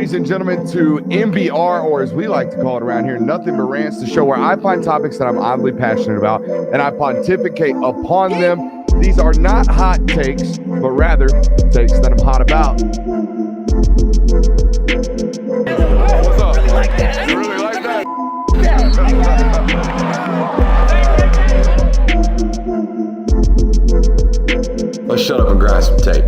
ladies and gentlemen, to NBR, or as we like to call it around here, Nothing But Rants, the show where I find topics that I'm oddly passionate about and I pontificate upon them. These are not hot takes, but rather takes that I'm hot about. What's up? Really like that. You really like that? Let's shut up and grind some tape.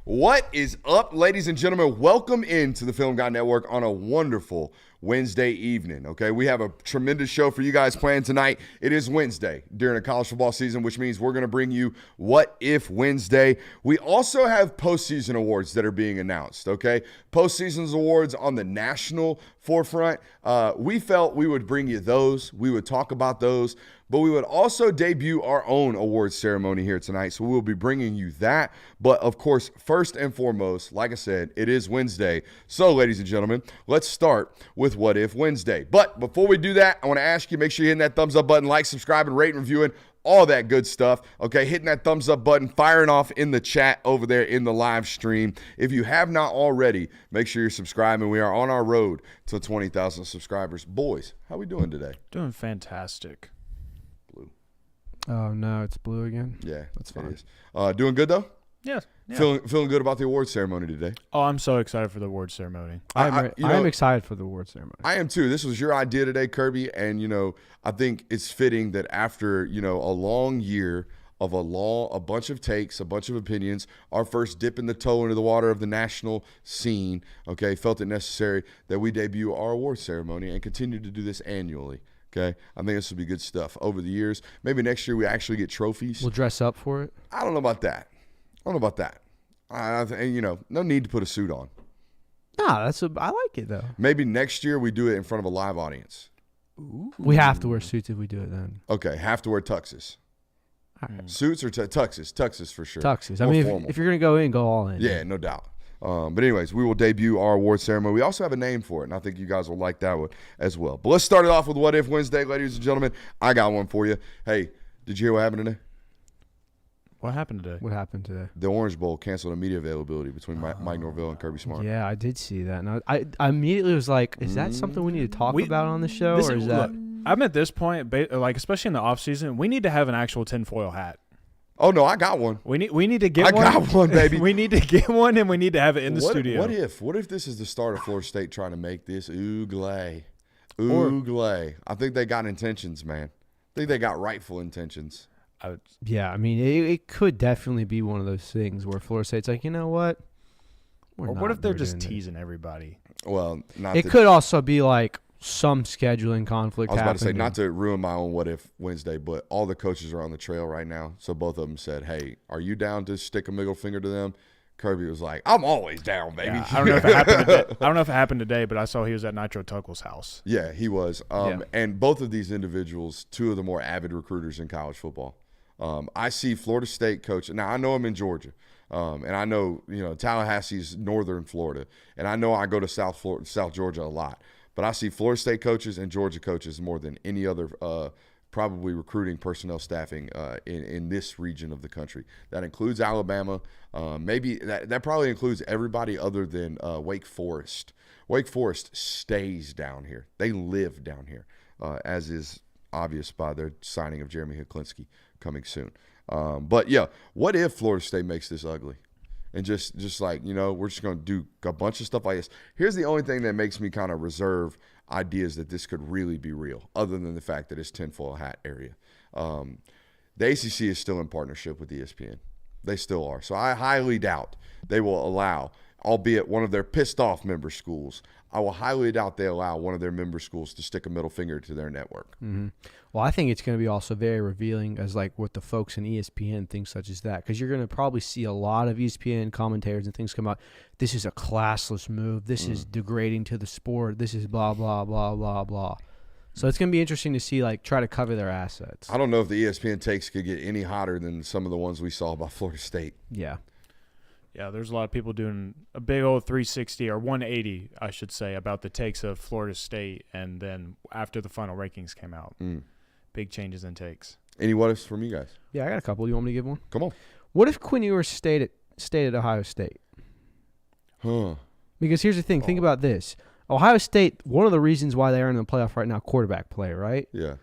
What is up, ladies and gentlemen? Welcome into the Film Guy Network on a wonderful Wednesday evening, okay? We have a tremendous show for you guys planned tonight. It is Wednesday during a college football season, which means we're going to bring you What If Wednesday. We also have postseason awards that are being announced, okay? Postseason's awards on the national forefront. We felt we would bring you those. We would talk about those. But we would also debut our own awards ceremony here tonight, so we will be bringing you that. But, of course, first and foremost, like I said, it is Wednesday. So, ladies and gentlemen, let's start with What If Wednesday. But before we do that, I want to ask you, make sure you're hitting that thumbs up button, like, subscribe, and rate and reviewing, all that good stuff, okay? Hitting that thumbs up button, firing off in the chat over there in the live stream. If you have not already, make sure you're subscribing. We are on our road to 20,000 subscribers. Boys, how we doing today? Doing fantastic. Oh, no, it's blue again? Yeah, That's fine. it is. Doing good, though? Yeah. Feeling good about the awards ceremony today? Oh, I'm so excited for the award ceremony. I am excited for the award ceremony. I am too. This was your idea today, Kirby, and I think it's fitting that after a long year of a bunch of takes, a bunch of opinions, our first dipping the toe into the water of the national scene, okay, felt it necessary that we debut our award ceremony and continue to do this annually. Okay, I think this will be good stuff over the years. Maybe next year we actually get trophies. We'll dress up for it. I don't know about that. No need to put a suit on. Nah, I like it though. Maybe next year we do it in front of a live audience. Ooh. We have to wear suits if we do it then. Okay, have to wear tuxes. Right. Suits or tuxes? Tuxes for sure. Tuxes. I mean, if you're going to go in, go all in. Yeah, no doubt. But anyways, we will debut our award ceremony. We also have a name for it, and I think you guys will like that one as well. But let's start it off with What If Wednesday, ladies and gentlemen. I got one for you. Hey, did you hear what happened today? What happened today? What happened today? The Orange Bowl canceled immediate availability between Mike Norvell and Kirby Smart. Yeah, I did see that. And I immediately was like, is that something we need to talk about on the show? Or is that? Look, I'm at this point, especially in the offseason, we need to have an actual tinfoil hat. Oh, no, I got one. We need to get one. I got one, baby. We need to get one, and we need to have it in the studio. What if this is the start of Florida State trying to make this oogle? I think they got intentions, man. I think they got rightful intentions. Yeah, I mean, it could definitely be one of those things where Florida State's like, you know what? Or what if they're just teasing everybody? Well, it could also be like some scheduling conflict. I was about to say, not to ruin my own What If Wednesday, but all the coaches are on the trail right now. So both of them said, hey, are you down to stick a middle finger to them? Kirby was like, I'm always down, baby. Yeah, I don't know if it happened today. I don't know if it happened today, but I saw he was at Nitro Tuckle's house. Yeah, he was. And both of these individuals, two of the more avid recruiters in college football. I see Florida State coach. Now, I know I'm in Georgia. And I know, Tallahassee's northern Florida. And I know I go to South Georgia a lot. But I see Florida State coaches and Georgia coaches more than any other probably recruiting personnel staffing in this region of the country. That includes Alabama. Maybe that probably includes everybody other than Wake Forest. Wake Forest stays down here. They live down here, as is obvious by their signing of Jeremy Huklinski coming soon. But, yeah, what if Florida State makes this ugly? And just like, we're just going to do a bunch of stuff like this. Here's the only thing that makes me kind of reserve ideas that this could really be real, other than the fact that it's tinfoil hat area. The ACC is still in partnership with ESPN. They still are. So I highly doubt they will allow, albeit one of their pissed off member schools, I will highly doubt they allow one of their member schools to stick a middle finger to their network. Mm-hmm. Well, I think it's going to be also very revealing as like what the folks in ESPN think such as that, because you're going to probably see a lot of ESPN commentators and things come out. This is a classless move. This is degrading to the sport. This is blah, blah, blah, blah, blah. So it's going to be interesting to see, like, try to cover their assets. I don't know if the ESPN takes could get any hotter than some of the ones we saw by Florida State. Yeah. Yeah, there's a lot of people doing a big old 360 or 180, I should say, about the takes of Florida State, and then after the final rankings came out, big changes in takes. Any what ifs from you guys? Yeah, I got a couple. You want me to give one? Come on. What if Quinn Ewers stayed at stayed at Ohio State. Huh. Because here's the thing. Think about this. Ohio State, one of the reasons why they are in the playoff right now, quarterback play, right? Yeah.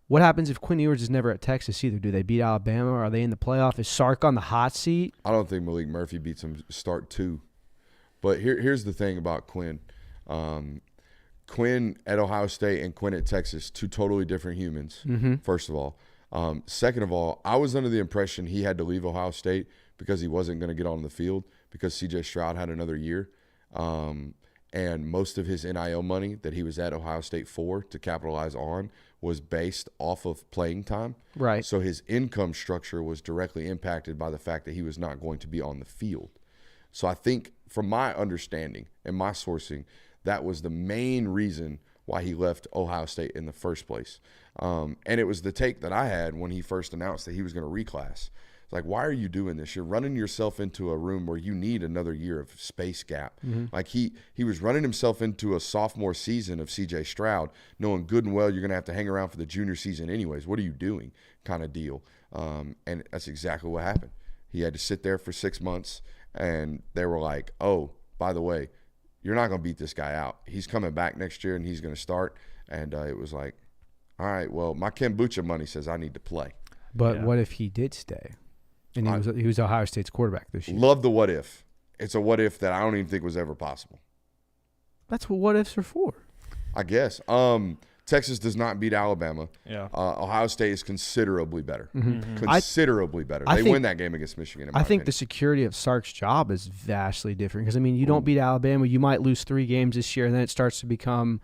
What happens if Quinn Ewers is never at Texas either? Do they beat Alabama? Are they in the playoff? Is Sark on the hot seat? I don't think Malik Murphy beats him start 2. But here's the thing about Quinn. Quinn at Ohio State and Quinn at Texas, 2 totally different humans, first of all. Second of all, I was under the impression he had to leave Ohio State because he wasn't going to get on the field because C.J. Stroud had another year. And most of his NIL money that he was at Ohio State for to capitalize on was based off of playing time. Right. So his income structure was directly impacted by the fact that he was not going to be on the field. So I think from my understanding and my sourcing, that was the main reason why he left Ohio State in the first place. And it was the take that I had when he first announced that he was going to reclass. It's like, why are you doing this? You're running yourself into a room where you need another year of space gap. Like he was running himself into a sophomore season of C.J. Stroud, knowing good and well you're going to have to hang around for the junior season anyways. What are you doing kind of deal? And that's exactly what happened. He had to sit there for 6 months, and they were like, oh, by the way, you're not going to beat this guy out. He's coming back next year, and he's going to start. And it was like, all right, well, my kombucha money says I need to play. But what if he did stay? And he was Ohio State's quarterback this year. Love the what if. It's a what if that I don't even think was ever possible. That's what ifs are for. I guess. Texas does not beat Alabama. Yeah. Ohio State is considerably better. Considerably better. They win that game against Michigan. I think the security of Sark's job is vastly different because, I mean, you don't beat Alabama. You might lose 3 games this year, and then it starts to become,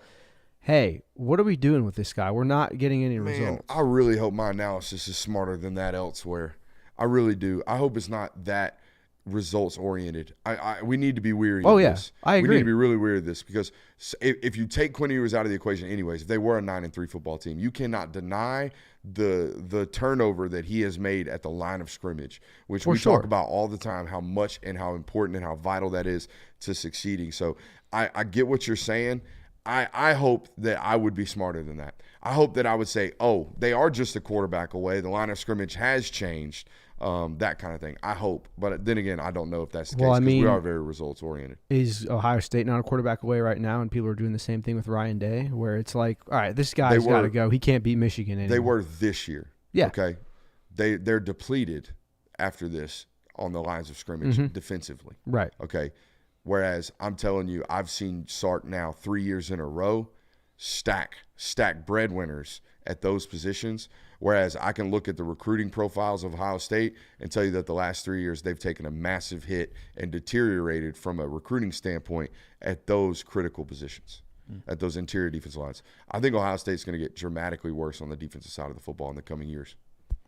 hey, what are we doing with this guy? We're not getting any results. I really hope my analysis is smarter than that elsewhere. I really do. I hope it's not that results oriented. We need to be weary of this. I agree. We need to be really weary of this because if you take Quinn Ewers out of the equation anyways, if they were a 9-3 football team, you cannot deny the turnover that he has made at the line of scrimmage, which we talk about all the time, how much and how important and how vital that is to succeeding. So I get what you're saying. I hope that I would be smarter than that. I hope that I would say, oh, they are just a quarterback away. The line of scrimmage has changed. That kind of thing. I hope. But then again, I don't know if that's the case because we are very results oriented. Is Ohio State not a quarterback away right now? And people are doing the same thing with Ryan Day, where it's like, all right, this guy's got to go. He can't beat Michigan anymore. They were this year. Yeah. Okay. They're depleted after this on the lines of scrimmage defensively. Right. Okay. Whereas I'm telling you, I've seen Sark now 3 years in a row stack breadwinners at those positions. Whereas I can look at the recruiting profiles of Ohio State and tell you that the last 3 years they've taken a massive hit and deteriorated from a recruiting standpoint at those critical positions, at those interior defense lines. I think Ohio State's going to get dramatically worse on the defensive side of the football in the coming years.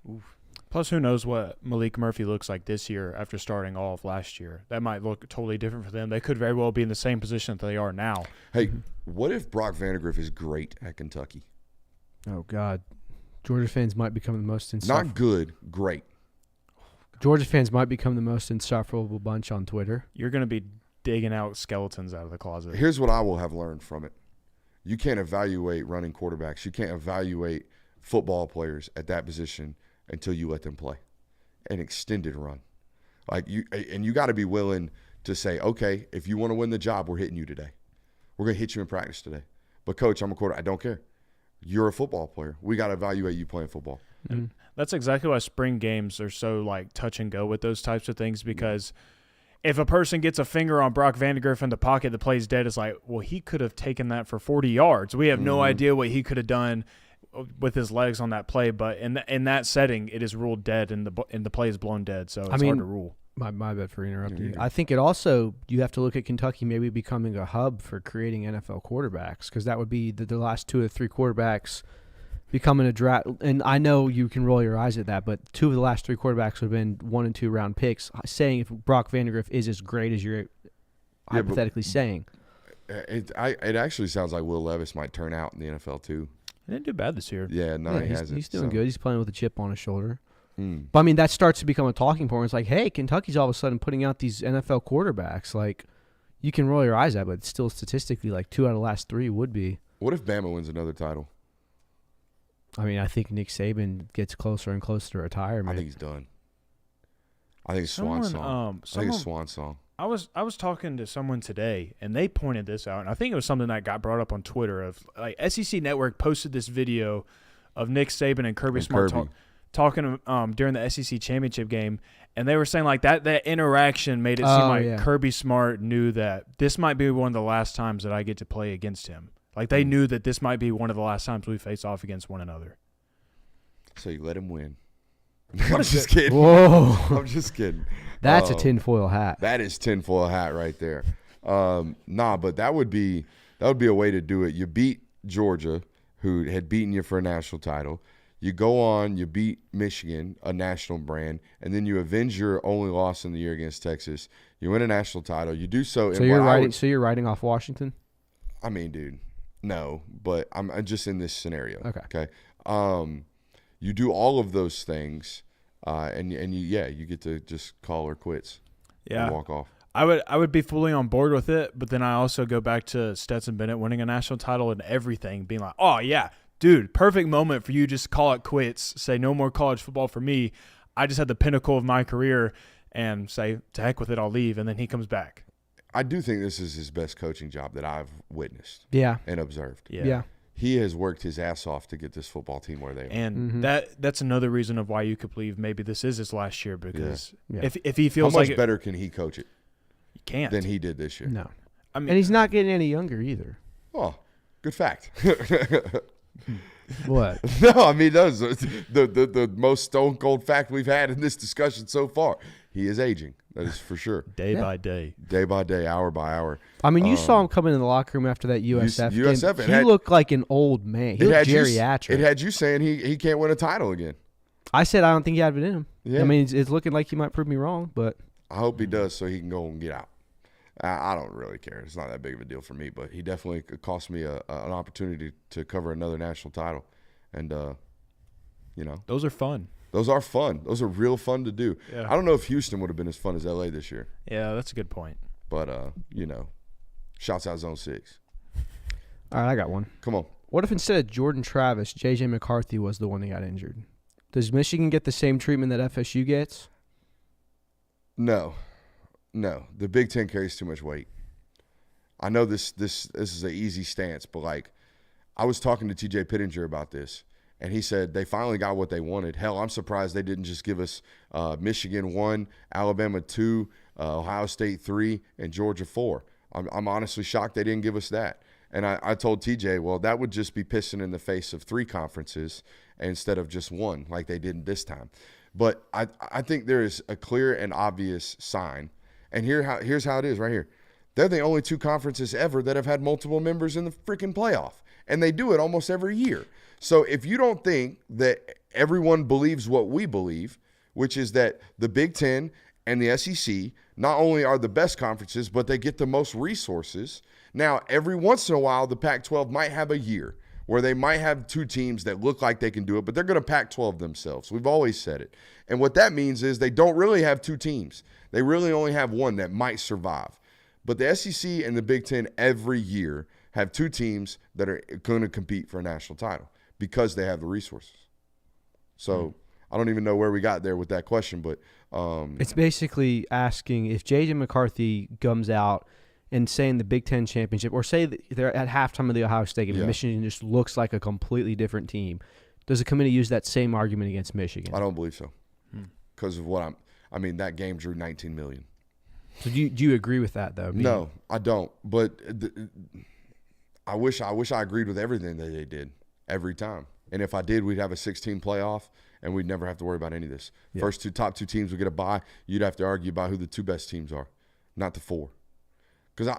Oof. Plus, who knows what Malik Murphy looks like this year after starting all of last year. That might look totally different for them. They could very well be in the same position that they are now. Hey, what if Brock Vandagriff is great at Kentucky? Oh, God. Georgia fans might become the most insufferable. Not good, great. Georgia fans might become the most insufferable bunch on Twitter. You're going to be digging out skeletons out of the closet. Here's what I will have learned from it. You can't evaluate running quarterbacks. You can't evaluate football players at that position until you let them play an extended run. You got to be willing to say, okay, if you want to win the job, we're hitting you today. We're going to hit you in practice today. But, Coach, I'm a quarterback. I don't care. You're a football player. We got to evaluate you playing football. And that's exactly why spring games are so touch and go with those types of things, because if a person gets a finger on Brock Vandagriff in the pocket, the play's dead. It's like, well, he could have taken that for 40 yards. We have no idea what he could have done with his legs on that play, but in that setting, it is ruled dead, and the play is blown dead. So it's hard to rule. My bad for interrupting you. I think it also, you have to look at Kentucky maybe becoming a hub for creating NFL quarterbacks, because that would be the last 2 or 3 quarterbacks becoming a draft. And I know you can roll your eyes at that, but 2 of the last 3 quarterbacks would have been 1 and 2 round picks. Saying if Brock Vandagriff is as great as you're hypothetically saying. It actually sounds like Will Levis might turn out in the NFL too. He didn't do bad this year. Yeah, he hasn't. He's doing good. He's playing with a chip on his shoulder. But, I mean, that starts to become a talking point. It's like, hey, Kentucky's all of a sudden putting out these NFL quarterbacks. Like, you can roll your eyes at, but still statistically, 2 out of the last 3 would be. What if Bama wins another title? I mean, I think Nick Saban gets closer and closer to retirement. I think he's done. I think it's Swan Song. I think it's Swan Song. I was talking to someone today, and they pointed this out, and I think it was something that got brought up on Twitter. Of like SEC Network posted this video of Nick Saban and Kirby Smart talking during the SEC championship game, and they were saying like that interaction made it seem like Kirby Smart knew that this might be one of the last times that I get to play against him. Like they knew that this might be one of the last times we face off against one another. So you let him win. I'm just kidding. Whoa. I'm just kidding. That's a tinfoil hat. That is tinfoil hat right there. But that would be a way to do it. You beat Georgia, who had beaten you for a national title. You go on, you beat Michigan, a national brand, and then you avenge your only loss in the year against Texas. You win a national title. You do so. So you're writing off Washington? I mean, dude, no, but I'm just in this scenario. Okay. You do all of those things, and you get to just call her quits. Yeah, and walk off. I would be fully on board with it, but then I also go back to Stetson Bennett winning a national title and everything, being like, oh yeah, dude, perfect moment for you just to call it quits, say no more college football for me. I just had the pinnacle of my career, and say to heck with it, I'll leave, and then he comes back. I do think this is his best coaching job that I've witnessed. Yeah, and observed. Yeah. He has worked his ass off to get this football team where they are. And that's another reason of why you could believe maybe this is his last year, because if he feels how much better can he coach it? You can't. Than he did this year. No. I mean, and he's not getting any younger either. Oh, good fact. What? No, I mean that's the most stone cold fact we've had in this discussion so far. He is aging. That is for sure. Day by day, hour by hour. I mean, you saw him coming in the locker room after that USF game. He looked like an old man. He looked geriatric. It had you saying he can't win a title again. I said I don't think he had it in him. Yeah. I mean, it's looking like he might prove me wrong, but I hope he does so he can go and get out. I don't really care. It's not that big of a deal for me, but he definitely cost me an opportunity to cover another national title. And, those are fun. Those are fun. Those are real fun to do. Yeah. I don't know if Houston would have been as fun as LA this year. Yeah, that's a good point. But, shouts out Zone 6. All right, I got one. Come on. What if instead of Jordan Travis, J.J. McCarthy was the one that got injured? Does Michigan get the same treatment that FSU gets? No. The Big Ten carries too much weight. I know this is an easy stance, but, I was talking to T.J. Pittenger about this. And he said they finally got what they wanted. Hell, I'm surprised they didn't just give us Michigan 1, Alabama 2, Ohio State 3, and Georgia 4. I'm honestly shocked they didn't give us that. And I told TJ, well, that would just be pissing in the face of 3 conferences instead of just 1 like they did this time. But I think there is a clear and obvious sign. And here's how it is right here. They're the only 2 conferences ever that have had multiple members in the freaking playoff. And they do it almost every year. So if you don't think that everyone believes what we believe, which is that the Big Ten and the SEC not only are the best conferences, but they get the most resources. Now, every once in a while, the Pac-12 might have a year where they might have 2 teams that look like they can do it, but they're going to Pac-12 themselves. We've always said it. And what that means is they don't really have 2 teams. They really only have 1 that might survive. But the SEC and the Big Ten every year have 2 teams that are going to compete for a national title because they have the resources. So I don't even know where we got there with that question, but it's basically asking if J.J. McCarthy comes out and saying the Big Ten championship, or say that they're at halftime of the Ohio State game and Michigan just looks like a completely different team, does the committee use that same argument against Michigan? I don't believe so because of what that game drew 19 million. So do you agree with that though? No, I don't. But I wish I agreed with everything that they did every time. And if I did, we'd have a 16 playoff, and we'd never have to worry about any of this. Yeah. Top two teams would get a bye. You'd have to argue about who the 2 best teams are, not the 4. Because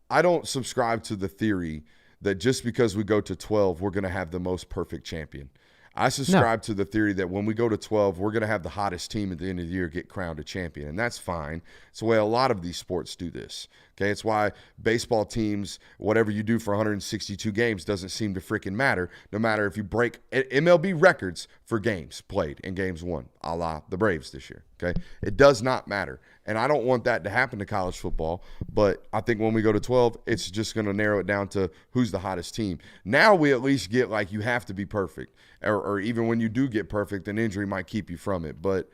I don't subscribe to the theory that just because we go to 12, we're going to have the most perfect champion. I subscribe to the theory that when we go to 12, we're going to have the hottest team at the end of the year get crowned a champion, and that's fine. It's the way a lot of these sports do this. Okay, it's why baseball teams, whatever you do for 162 games doesn't seem to freaking matter, no matter if you break MLB records for games played in games won, a la the Braves this year. Okay, it does not matter. And I don't want that to happen to college football, but I think when we go to 12, it's just going to narrow it down to who's the hottest team. Now we at least get you have to be perfect, or even when you do get perfect, an injury might keep you from it. But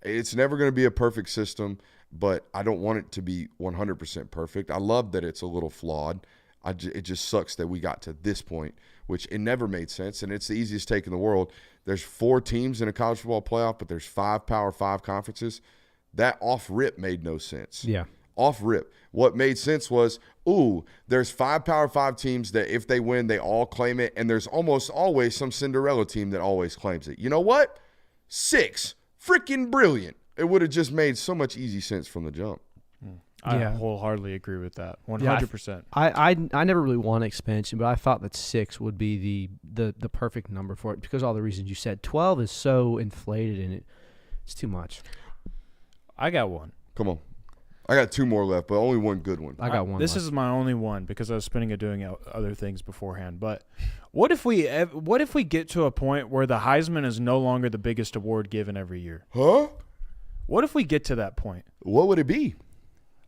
It's never going to be a perfect system, but I don't want it to be 100% perfect. I love that it's a little flawed. It just sucks that we got to this point, which it never made sense, and it's the easiest take in the world. There's 4 teams in a college football playoff, but there's 5 Power 5 conferences. That off-rip made no sense. Yeah. Off-rip. What made sense was, there's 5 Power 5 teams that if they win, they all claim it, and there's almost always some Cinderella team that always claims it. You know what? 6. Freaking brilliant. It would have just made so much easy sense from the jump. I wholeheartedly agree with that. 100%. I never really want expansion, but I thought that 6 would be the perfect number for it because of all the reasons you said. 12 is so inflated and it's too much. I got one. Come on. I got 2 more left, but only one good one. I got one. This left. is my only one because I was spinning it doing other things beforehand. But what if we get to a point where the Heisman is no longer the biggest award given every year? Huh? What if we get to that point? What would it be?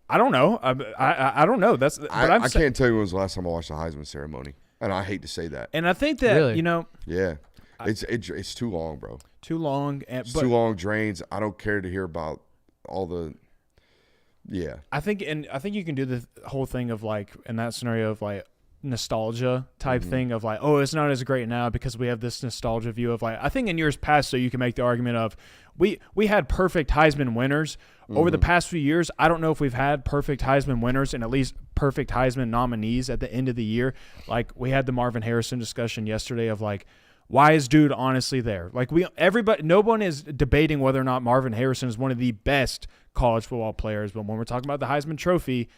I don't know. I don't know. I can't tell you when was the last time I watched the Heisman ceremony, and I hate to say that. And I think that Really? Yeah, it's too long, bro. Too long. Too long. Drains. I don't care to hear about all the. Yeah. I think you can do the whole thing of like in that scenario of like nostalgia type thing of like, oh, it's not as great now because we have this nostalgia view of like, I think in years past, so you can make the argument of we had perfect Heisman winners over the past few years. I don't know if we've had perfect Heisman winners and at least perfect Heisman nominees at the end of the year. Like we had the Marvin Harrison discussion yesterday of like, why is dude honestly there? Like no one is debating whether or not Marvin Harrison is one of the best college football players. But when we're talking about the Heisman Trophy,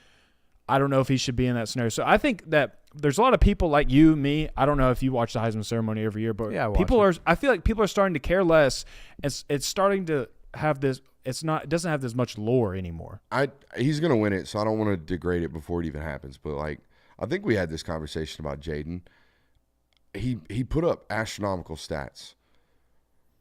I don't know if he should be in that scenario. So I think that there's a lot of people like you, me. I don't know if you watch the Heisman ceremony every year, but I feel like people are starting to care less. It's starting to have this. It doesn't have this much lore anymore. He's gonna win it, so I don't want to degrade it before it even happens. But like, I think we had this conversation about Jaden. He put up astronomical stats,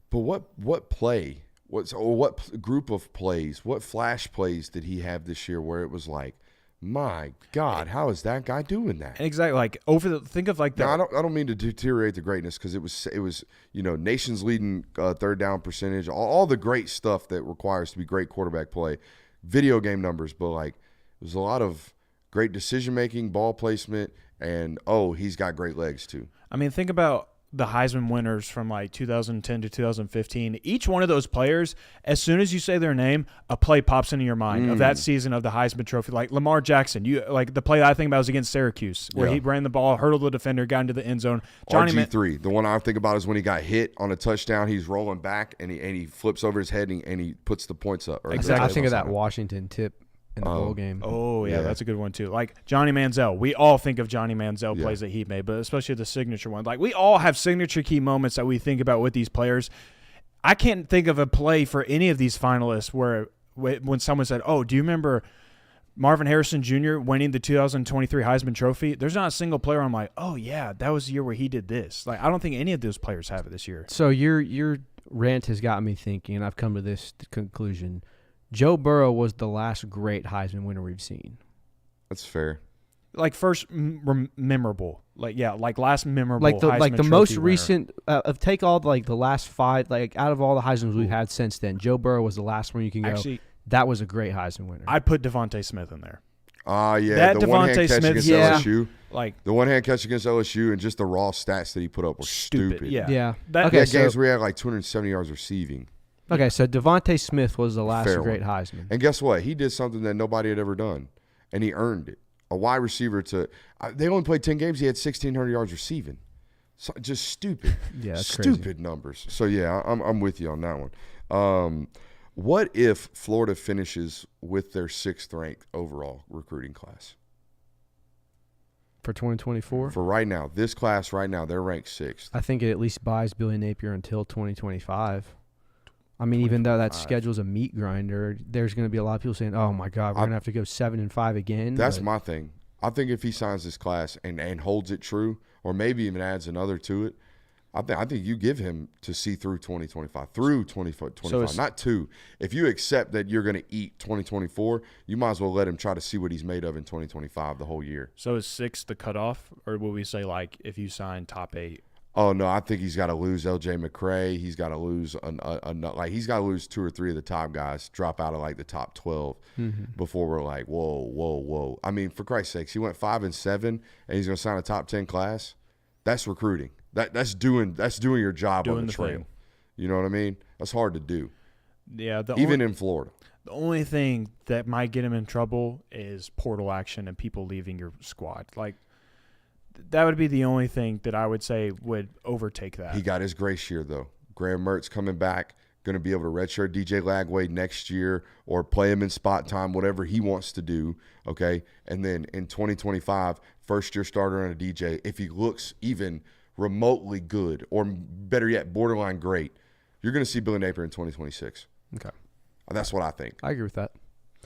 but what play? What group of plays? What flash plays did he have this year where it was like, my God, how is that guy doing that? Exactly. Like think of like that. No, I don't mean to deteriorate the greatness because it was nation's leading third down percentage, all the great stuff that requires to be great quarterback play, video game numbers, but like there's a lot of great decision making, ball placement, and he's got great legs too. I mean, think about the Heisman winners from like 2010 to 2015. Each one of those players, as soon as you say their name, a play pops into your mind of that season of the Heisman Trophy. Like Lamar Jackson, the play I think about was against Syracuse, where he ran the ball, hurdled the defender, got into the end zone. RG3, the one I think about is when he got hit on a touchdown. He's rolling back and he flips over his head and he puts the points up. Exactly. I think of that Washington tip in the bowl game. Oh, yeah, that's a good one, too. Like Johnny Manziel. We all think of Johnny Manziel plays that he made, but especially the signature one. Like, we all have signature key moments that we think about with these players. I can't think of a play for any of these finalists where when someone said, oh, do you remember Marvin Harrison Jr. winning the 2023 Heisman Trophy? There's not a single player I'm like, oh, yeah, that was the year where he did this. Like, I don't think any of those players have it this year. So your rant has got me thinking, and I've come to this conclusion. Joe Burrow was the last great Heisman winner we've seen. That's fair. Like first memorable, like last memorable. Like the Heisman most winner. recent. Take all the last 5. Like out of all the Heismans we've had since then, Joe Burrow was the last one you can go. Actually, that was a great Heisman winner. I'd put Devontae Smith in there. Yeah, that the one hand catch Smith, against LSU. Like the one hand catch against LSU and just the raw stats that he put up were stupid. Yeah. Games where he had like 270 yards receiving. Okay, so Devontae Smith was the last great Heisman. And guess what? He did something that nobody had ever done, and he earned it. A wide receiver they only played 10 games. He had 1,600 yards receiving. So, just stupid. Yeah, that's stupid crazy. numbers. So, yeah, I'm with you on that one. What if Florida finishes with their 6th ranked overall recruiting class? For 2024? For right now. This class right now, they're ranked 6th. I think it at least buys Billy Napier until 2025. I mean, even though that schedule's a meat grinder, there's going to be a lot of people saying, "Oh my God, we're going to have to go 7-5 again." That's my thing. I think if he signs this class and holds it true, or maybe even adds another to it, I think you give him to see through 2025, through 2025, not 2. If you accept that you're going to eat 2024, you might as well let him try to see what he's made of in 2025 the whole year. So is 6 the cutoff, or will we say like if you sign top 8? Oh no, I think he's got to lose L.J. McCray. He's got to lose he's got to lose 2 or 3 of the top guys, drop out of like the top 12 before we're like, whoa. I mean, for Christ's sakes, he went 5-7 and he's going to sign a top 10 class. That's recruiting. That's doing your job on the trail. thing. You know what I mean? That's hard to do. Yeah, Even in Florida. The only thing that might get him in trouble is portal action and people leaving your squad. Like, that would be the only thing that I would say would overtake that. He got his grace year, though. Graham Mertz coming back, going to be able to redshirt DJ Lagway next year or play him in spot time, whatever he wants to do, okay? And then in 2025, first-year starter on a DJ, if he looks even remotely good or, better yet, borderline great, you're going to see Billy Napier in 2026. Okay. That's what I think. I agree with that.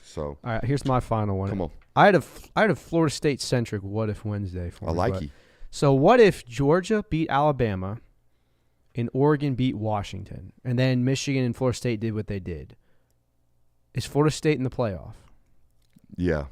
So, all right, here's my final one. Come on. I had a Florida State centric what if Wednesday for I me, like you. So what if Georgia beat Alabama and Oregon beat Washington, and then Michigan and Florida State did what they did? Is Florida State in the playoff? Yeah.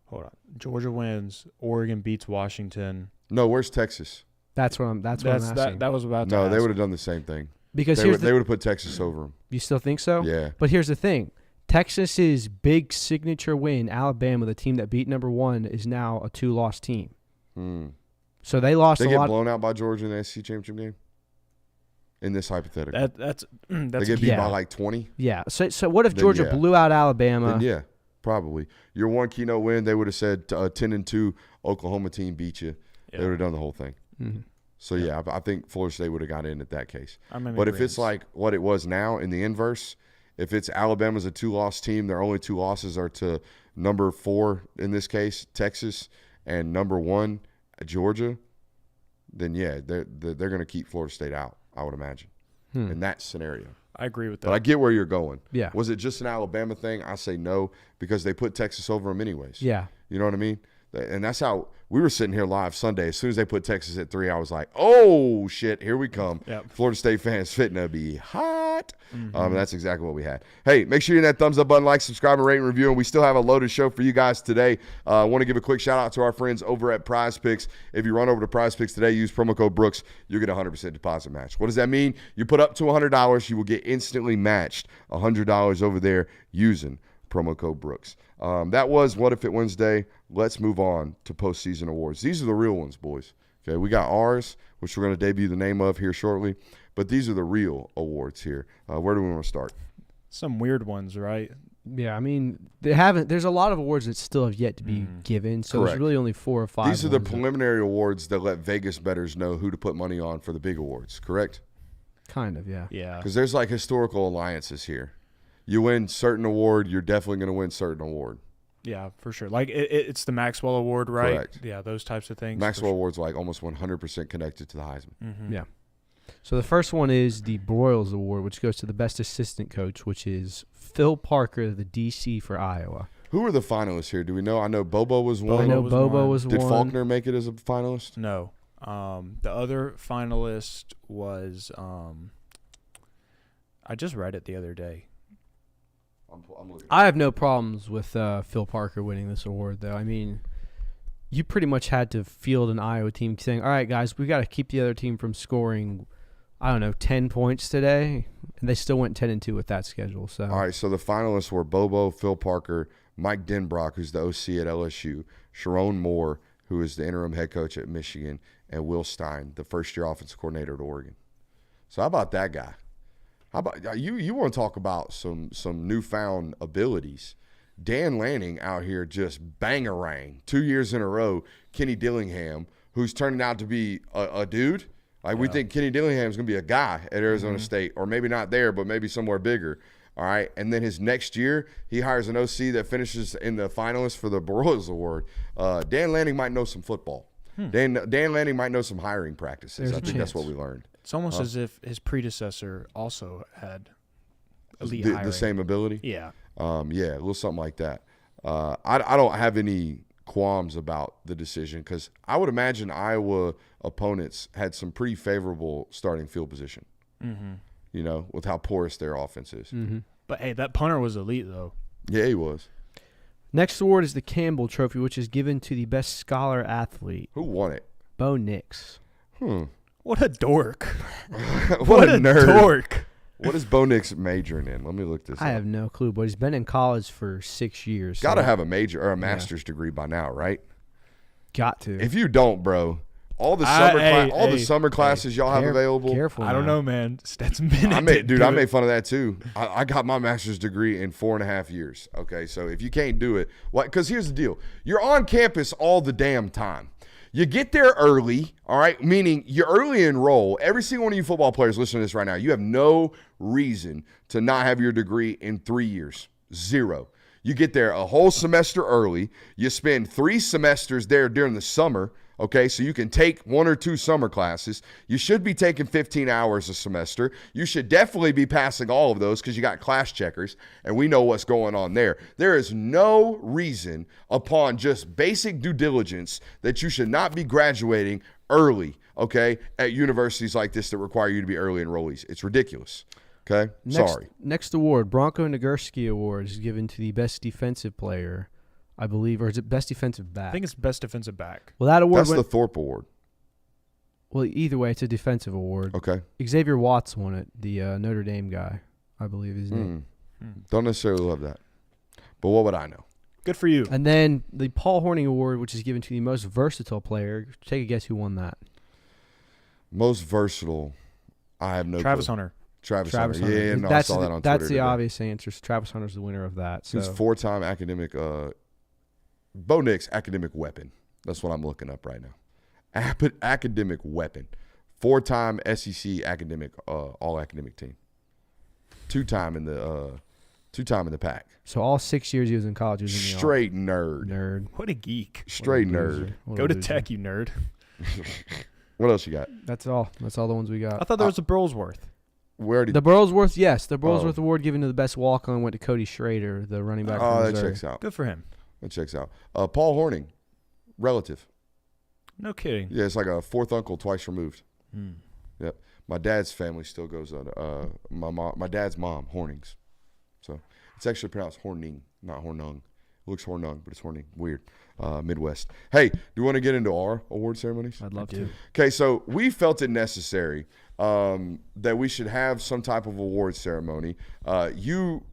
Hold on. Georgia wins. Oregon beats Washington. No, where's Texas? That's what I'm asking. That was about to No, ask. they would have done the same thing. Because they would have put Texas over them. You still think so? Yeah. But here's the thing. Texas's big signature win, Alabama, the team that beat number 1, is now a 2-loss team. So they lost They a get lot. blown out by Georgia in the SEC championship game? In this hypothetical. That's they get beat by like 20? Yeah. So what if Then Georgia yeah. blew out Alabama? Then yeah, probably. Your one keynote win, they would have said 10-2 Oklahoma team beat you. Yeah. They would have done the whole thing. Mm-hmm. So, yeah, I think Florida State would have got in at that case. I'm in But if it's agreement. like what it was now in the inverse, if it's Alabama's a 2-loss team, their only 2 losses are to number 4, in this case, Texas, and number 1, Georgia, then, yeah, they're going to keep Florida State out, I would imagine, in that scenario. I agree with that. But I get where you're going. Yeah. Was it just an Alabama thing? I say no, because they put Texas over them anyways. Yeah. You know what I mean? And that's how we were sitting here live Sunday. As soon as they put Texas at 3, I was like, oh, shit, here we come. Yep. Florida State fans fitting to be hot. And that's exactly what we had. Hey, make sure you hit that thumbs up button, like, subscribe, and rate and review. And we still have a loaded show for you guys today. I want to give a quick shout out to our friends over at Prize Picks. If you run over to Prize Picks today, use promo code Brooks, you get a 100% deposit match. What does that mean? You put up to $100, you will get instantly matched $100 over there using promo code Brooks. That was What If It Wednesday. Let's move on to postseason awards. These are the real ones, boys. Okay, we got ours, which we're going to debut the name of here shortly, but these are the real awards here. Where do we want to start? Some weird ones, right? Yeah, I mean, there's a lot of awards that still have yet to be given, so Correct. there's really only 4 or 5. These are the ones preliminary awards that let Vegas bettors know who to put money on for the big awards, correct? kind of, yeah. Yeah. Because there's like historical alliances here. You win certain award, you're definitely going to win certain award. Yeah, for sure. Like it's the Maxwell Award, right? Correct. Yeah, those types of things. Maxwell Award's like almost 100% connected to the Heisman. Mm-hmm. Yeah. So the first one is the Broyles Award, which goes to the best assistant coach, which is Phil Parker, the DC for Iowa. Who are the finalists here? Do we know? I know Bobo was one. I know was Bobo one. was Did one. Faulkner make it as a finalist? No. The other finalist was I just read it the other day. I'm looking. I have no problems with Phil Parker winning this award, though. I mean, you pretty much had to field an Iowa team saying, all right, guys, we got to keep the other team from scoring, 10 points today. And they still went 10-2 with that schedule. So All right, so the finalists were Bobo, Phil Parker, Mike Denbrock, who's the OC at LSU, Sharon Moore, who is the interim head coach at Michigan, and Will Stein, the first-year offensive coordinator at Oregon. So how about that guy? How about you want to talk about some newfound abilities? Dan Lanning out here just bang-a-rang 2 years in a row. Kenny Dillingham, who's turning out to be a dude. Like we think Kenny Dillingham's going to be a guy at Arizona State, or maybe not there, but maybe somewhere bigger. All right, and then his next year, he hires an OC that finishes in the finalists for the Broyles Award. Dan Lanning might know some football. Dan Lanning might know some hiring practices. There's I a think that's chance. what we learned. It's almost as if his predecessor also had elite The hiring. same ability? Yeah. Yeah, a little something like that. I don't have any qualms about the decision because I would imagine Iowa opponents had some pretty favorable starting field position, with how porous their offense is. But, hey, that punter was elite, though. Yeah, he was. next award is the Campbell Trophy, which is given to the best scholar athlete, Who won it? Bo Nix. What a dork. What a nerd. dork. What is Bo Nix majoring in? Let me look this up. I have no clue, but he's been in college for 6 years. Got to have a major or a master's degree by now, right? Got to. If you don't, bro, all the summer classes y'all have available. Careful. I don't know, man. Stetson Bennett. I made fun of that too. I got my master's degree in 4.5 years. Okay, so if you can't do it, what? Because here's the deal: you're on campus all the damn time. You get there early, all right? Meaning you early enroll. Every single one of you football players listening to this right now, you have no reason to not have your degree in 3 years. Zero. You get there a whole semester early. You spend 3 semesters there during the summer, okay? So you can take 1 or 2 summer classes. You should be taking 15 hours a semester. You should definitely be passing all of those because you got class checkers, and we know what's going on there. There is no reason upon just basic due diligence that you should not be graduating early, okay, at universities like this that require you to be early enrollees. It's ridiculous. Okay, sorry. Next award, Bronco Nagurski Award, is given to the best defensive player, I believe, or is it best defensive back? I think it's best defensive back. Well, that award That's the Thorpe Award. Well, either way, it's a defensive award. Okay. Xavier Watts won it, the Notre Dame guy, I believe his name. Don't necessarily love that, but what would I know? Good for you. And then the Paul Hornung Award, which is given to the most versatile player. Take a guess who won that. Most versatile, I have no Travis clue. Hunter. Travis Hunter. Yeah, no, I saw that on Twitter. That's the today. obvious answer. So Travis Hunter's the winner of that. So. He's 4-time academic. Bo Nix, academic weapon. That's what I'm looking up right now. Academic weapon. 4-time SEC academic all academic team. 2-time in the pack. So all 6 years he was in college, he was in the Straight nerd. Nerd. What a geek. Straight nerd. Go to Tech, you nerd. What else you got? That's all. That's all the ones we got. I thought there was a Burlsworth. Where did The Burlsworth, yes. The Burlsworth Award given to the best walk-on went to Cody Schrader, the running back from that Missouri. checks out. Good for him. That checks out. Paul Hornung, relative. No kidding. Yeah, it's like a fourth uncle twice removed. Hmm. Yep. My dad's family still goes on. My dad's mom, Hornings. So it's actually pronounced Horning, not Hornung. It looks Hornung, but it's Horning. Weird. Midwest. Hey, do you want to get into our award ceremonies? I'd love to. Okay, so we felt it necessary that we should have some type of award ceremony. You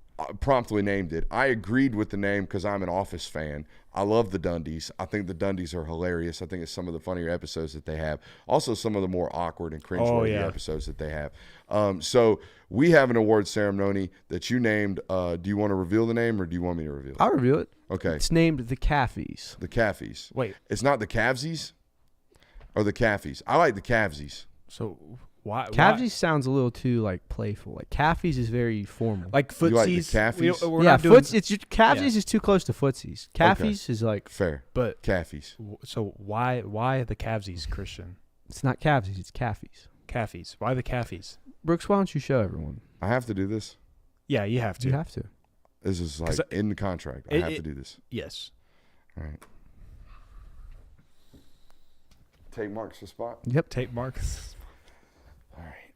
promptly named it. I agreed with the name because I'm an Office fan. I love the Dundies. I think the Dundies are hilarious. I think it's some of the funnier episodes that they have. Also, some of the more awkward and cringeworthy episodes that they have. So we have an award ceremony that you named. Do you want to reveal the name or do you want me to reveal it? I'll reveal it. Okay. It's named the Cafis. The Cafis. Wait. It's not the Cavsies or the Cafis. I like the Cavsies. So why? Cafis sounds a little too like playful. Like Cafis is very formal. Like footsies. You like the Cafis? We're yeah, not doing, Cafis is too close to footsies. Cafis is like fair. But Cafis. So why the Cavsies, Christian? It's not Cafsies, it's Cafis. Cafis. Why the Cafis? Brooks, why don't you show everyone? I have to do this. Yeah, you have to. You have to. This is like in the contract. I have to do this. Yes. All right. Tape marks the spot. Yep. Tape marks. All right.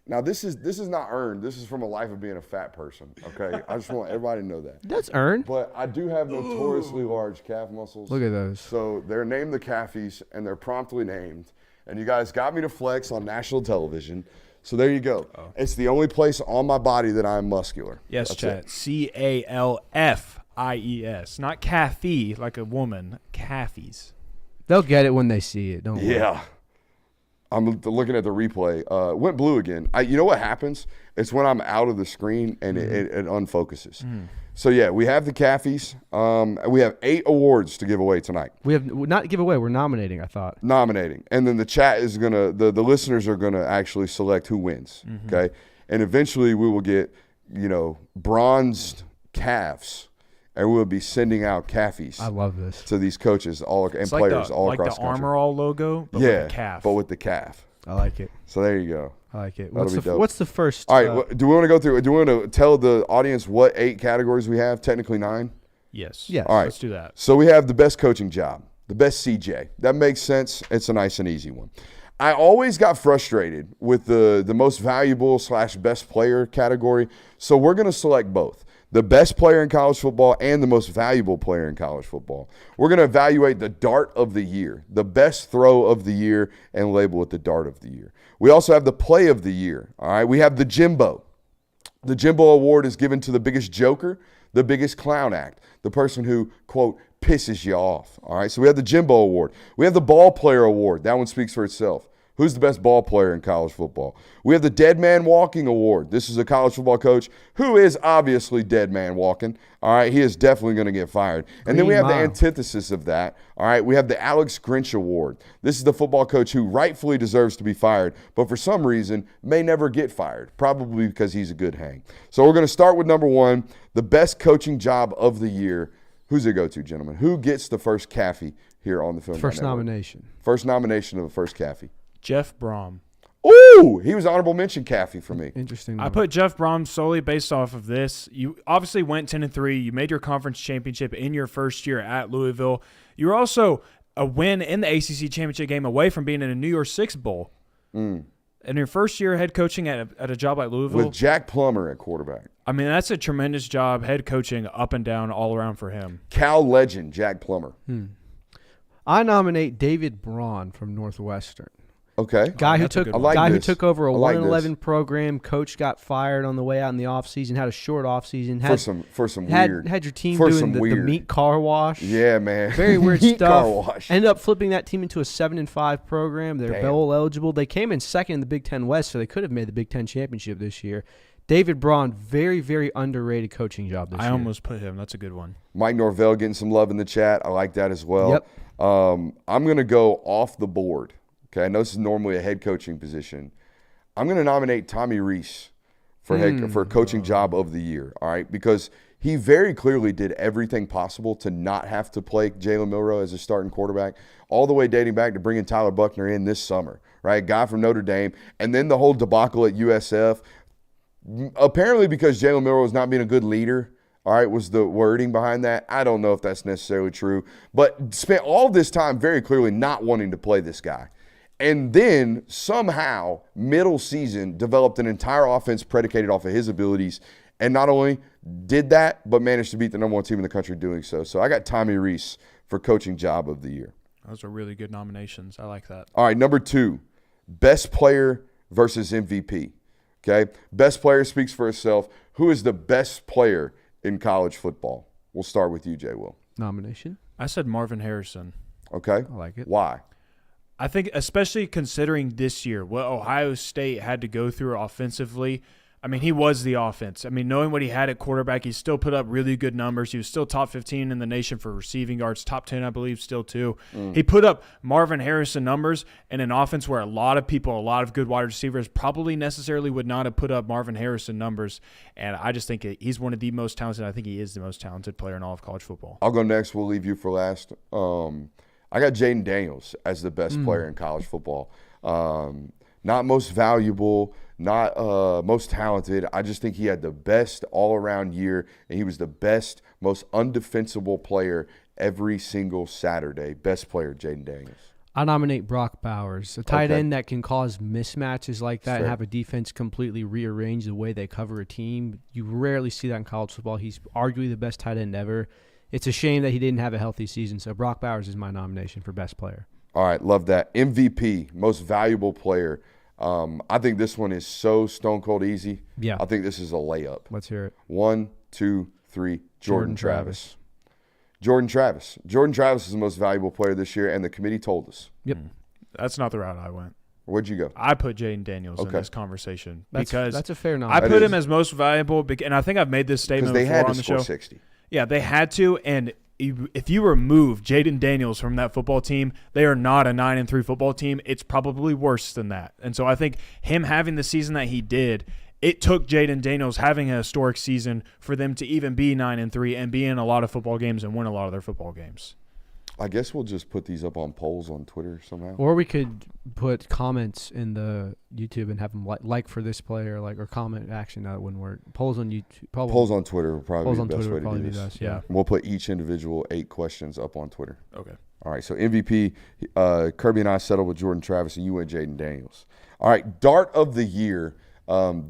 Now this is not earned. This is from a life of being a fat person. Okay. I just want everybody to know that. That's earned. But I do have notoriously large calf muscles. Look at those. So they're named the Cafis, and they're promptly named. And you guys got me to flex on national television. So there you go. Oh. It's the only place on my body that I'm muscular. Yes, That's chat. CALFIES. Not Caffey, like a woman. Cafis. They'll get it when they see it. Don't worry. Yeah. I'm looking at the replay. Went blue again. You know what happens? It's when I'm out of the screen and it unfocuses. So, yeah, we have the Cafis. We have 8 awards to give away tonight. We have not give away. We're nominating, I thought. Nominating. And then the chat is going to, the listeners are going to actually select who wins. Okay? And eventually we will get, bronzed calves. And we'll be sending out Cafis. I love this. To these coaches and it's players all like across the the country. Armor All logo, but with a calf. But with the calf. I like it. So there you go. I like it. That'll be dope. What's the first? All right. Do we want to go through? Do we want to tell the audience what 8 categories we have? Technically 9. Yes. Yes. All right. Let's do that. So we have the best coaching job, the best CJ. That makes sense. It's a nice and easy one. I always got frustrated with the most valuable / best player category. So we're going to select both. the best player in college football and the most valuable player in college football. We're going to evaluate the dart of the year, the best throw of the year, and label it the dart of the year. We also have the play of the year. All right, we have the Jimbo. The Jimbo Award is given to the biggest joker, the biggest clown act, the person who, quote, pisses you off. All right, so we have the Jimbo Award. We have the Ball Player Award. That one speaks for itself. Who's the best ball player in college football? We have the Dead Man Walking Award. This is a college football coach who is obviously dead man walking. All right, he is definitely going to get fired. And then we have the antithesis of that. All right, we have the Alex Grinch Award. This is the football coach who rightfully deserves to be fired, but for some reason may never get fired, probably because he's a good hang. So we're going to start with number one, the best coaching job of the year. Who's it go to, gentlemen? Who gets the first Cafis here on the Film First Network? nomination. First nomination of the first Cafis. Jeff Brom. Ooh, he was honorable mention Cafis for me. Interesting. I put Jeff Brom solely based off of this. You obviously went 10-3. You made your conference championship in your first year at Louisville. You were also a win in the ACC championship game away from being in a New Year's Six bowl. In your first year head coaching at a job like Louisville. With Jack Plummer at quarterback. I mean, that's a tremendous job head coaching up and down all around for him. Cal legend, Jack Plummer. I nominate David Braun from Northwestern. Okay. Guy who that's a took good one. I like guy who this. took over a I like 1-11 program. Coach got fired on the way out in the offseason. Had a short offseason. For some Had weird. your team for doing some the weird. meat car wash. Yeah, man. Very weird Meat stuff. Car wash. Ended up flipping that team into a 7-5 program. They're Damn. bowl eligible. They came in second in the Big Ten West, so they could have made the Big Ten championship this year. David Braun, very, very underrated coaching job this year. I almost put him. That's a good one. Mike Norvell getting some love in the chat. I like that as well. Yep. I'm going to go off the board. Okay, I know this is normally a head coaching position. I'm going to nominate Tommy Rees for coaching job of the year, all right? Because he very clearly did everything possible to not have to play Jalen Milroe as a starting quarterback, all the way dating back to bringing Tyler Buckner in this summer, right? Guy from Notre Dame. And then the whole debacle at USF, apparently because Jalen Milroe was not being a good leader, all right, was the wording behind that. I don't know if that's necessarily true, but spent all this time very clearly not wanting to play this guy. And then somehow, middle season, developed an entire offense predicated off of his abilities. And not only did that, but managed to beat the number one team in the country doing so. So I got Tommy Rees for coaching job of the year. Those are really good nominations. I like that. All right, number two, best player versus MVP. Okay, best player speaks for itself. Who is the best player in college football? We'll start with you, Jay Will. Nomination. I said Marvin Harrison. Okay. I like it. Why? I think especially considering this year, what Ohio State had to go through offensively, I mean, he was the offense. I mean, knowing what he had at quarterback, he still put up really good numbers. He was still top 15 in the nation for receiving yards, top 10, I believe, still too. He put up Marvin Harrison numbers in an offense where a lot of people, a lot of good wide receivers probably necessarily would not have put up Marvin Harrison numbers. And I just think he's one of the most talented. I think he is the most talented player in all of college football. I'll go next. We'll leave you for last. I got Jaden Daniels as the best player in college football. Not most valuable, not most talented. I just think he had the best all-around year, and he was the best, most undefensible player every single Saturday. Best player, Jaden Daniels. I nominate Brock Bowers, a tight end that can cause mismatches like that and have a defense completely rearrange the way they cover a team. You rarely see that in college football. He's arguably the best tight end ever. It's a shame that he didn't have a healthy season, so Brock Bowers is my nomination for best player. All right, love that. MVP, most valuable player. I think this one is so stone cold easy. Yeah. I think this is a layup. Let's hear it. 1, 2, 3, Jordan Travis. Jordan Travis. Jordan Travis is the most valuable player this year, and the committee told us. Yep. That's not the route I went. Where'd you go? I put Jaden Daniels in this conversation because that's a fair I nomination. put him as most valuable, and I think I've made this Because statement they before had on to the score show. 60. Yeah, they had to, and if you remove Jaden Daniels from that football team, they are not a 9-3 football team. It's probably worse than that. And so I think him having the season that he did, it took Jaden Daniels having a historic season for them to even be 9-3 and be in a lot of football games and win a lot of their football games. I guess we'll just put these up on polls on Twitter somehow. Or we could put comments in the YouTube and have them like for this player, or comment. Actually, no, that wouldn't work. Polls on YouTube. Polls on Twitter will probably be the best way to do this. Best, yeah. We'll put each individual 8 questions up on Twitter. Okay. All right, so MVP, Kirby and I settled with Jordan Travis, and you went Jaden Daniels. All right, Dart of the Year.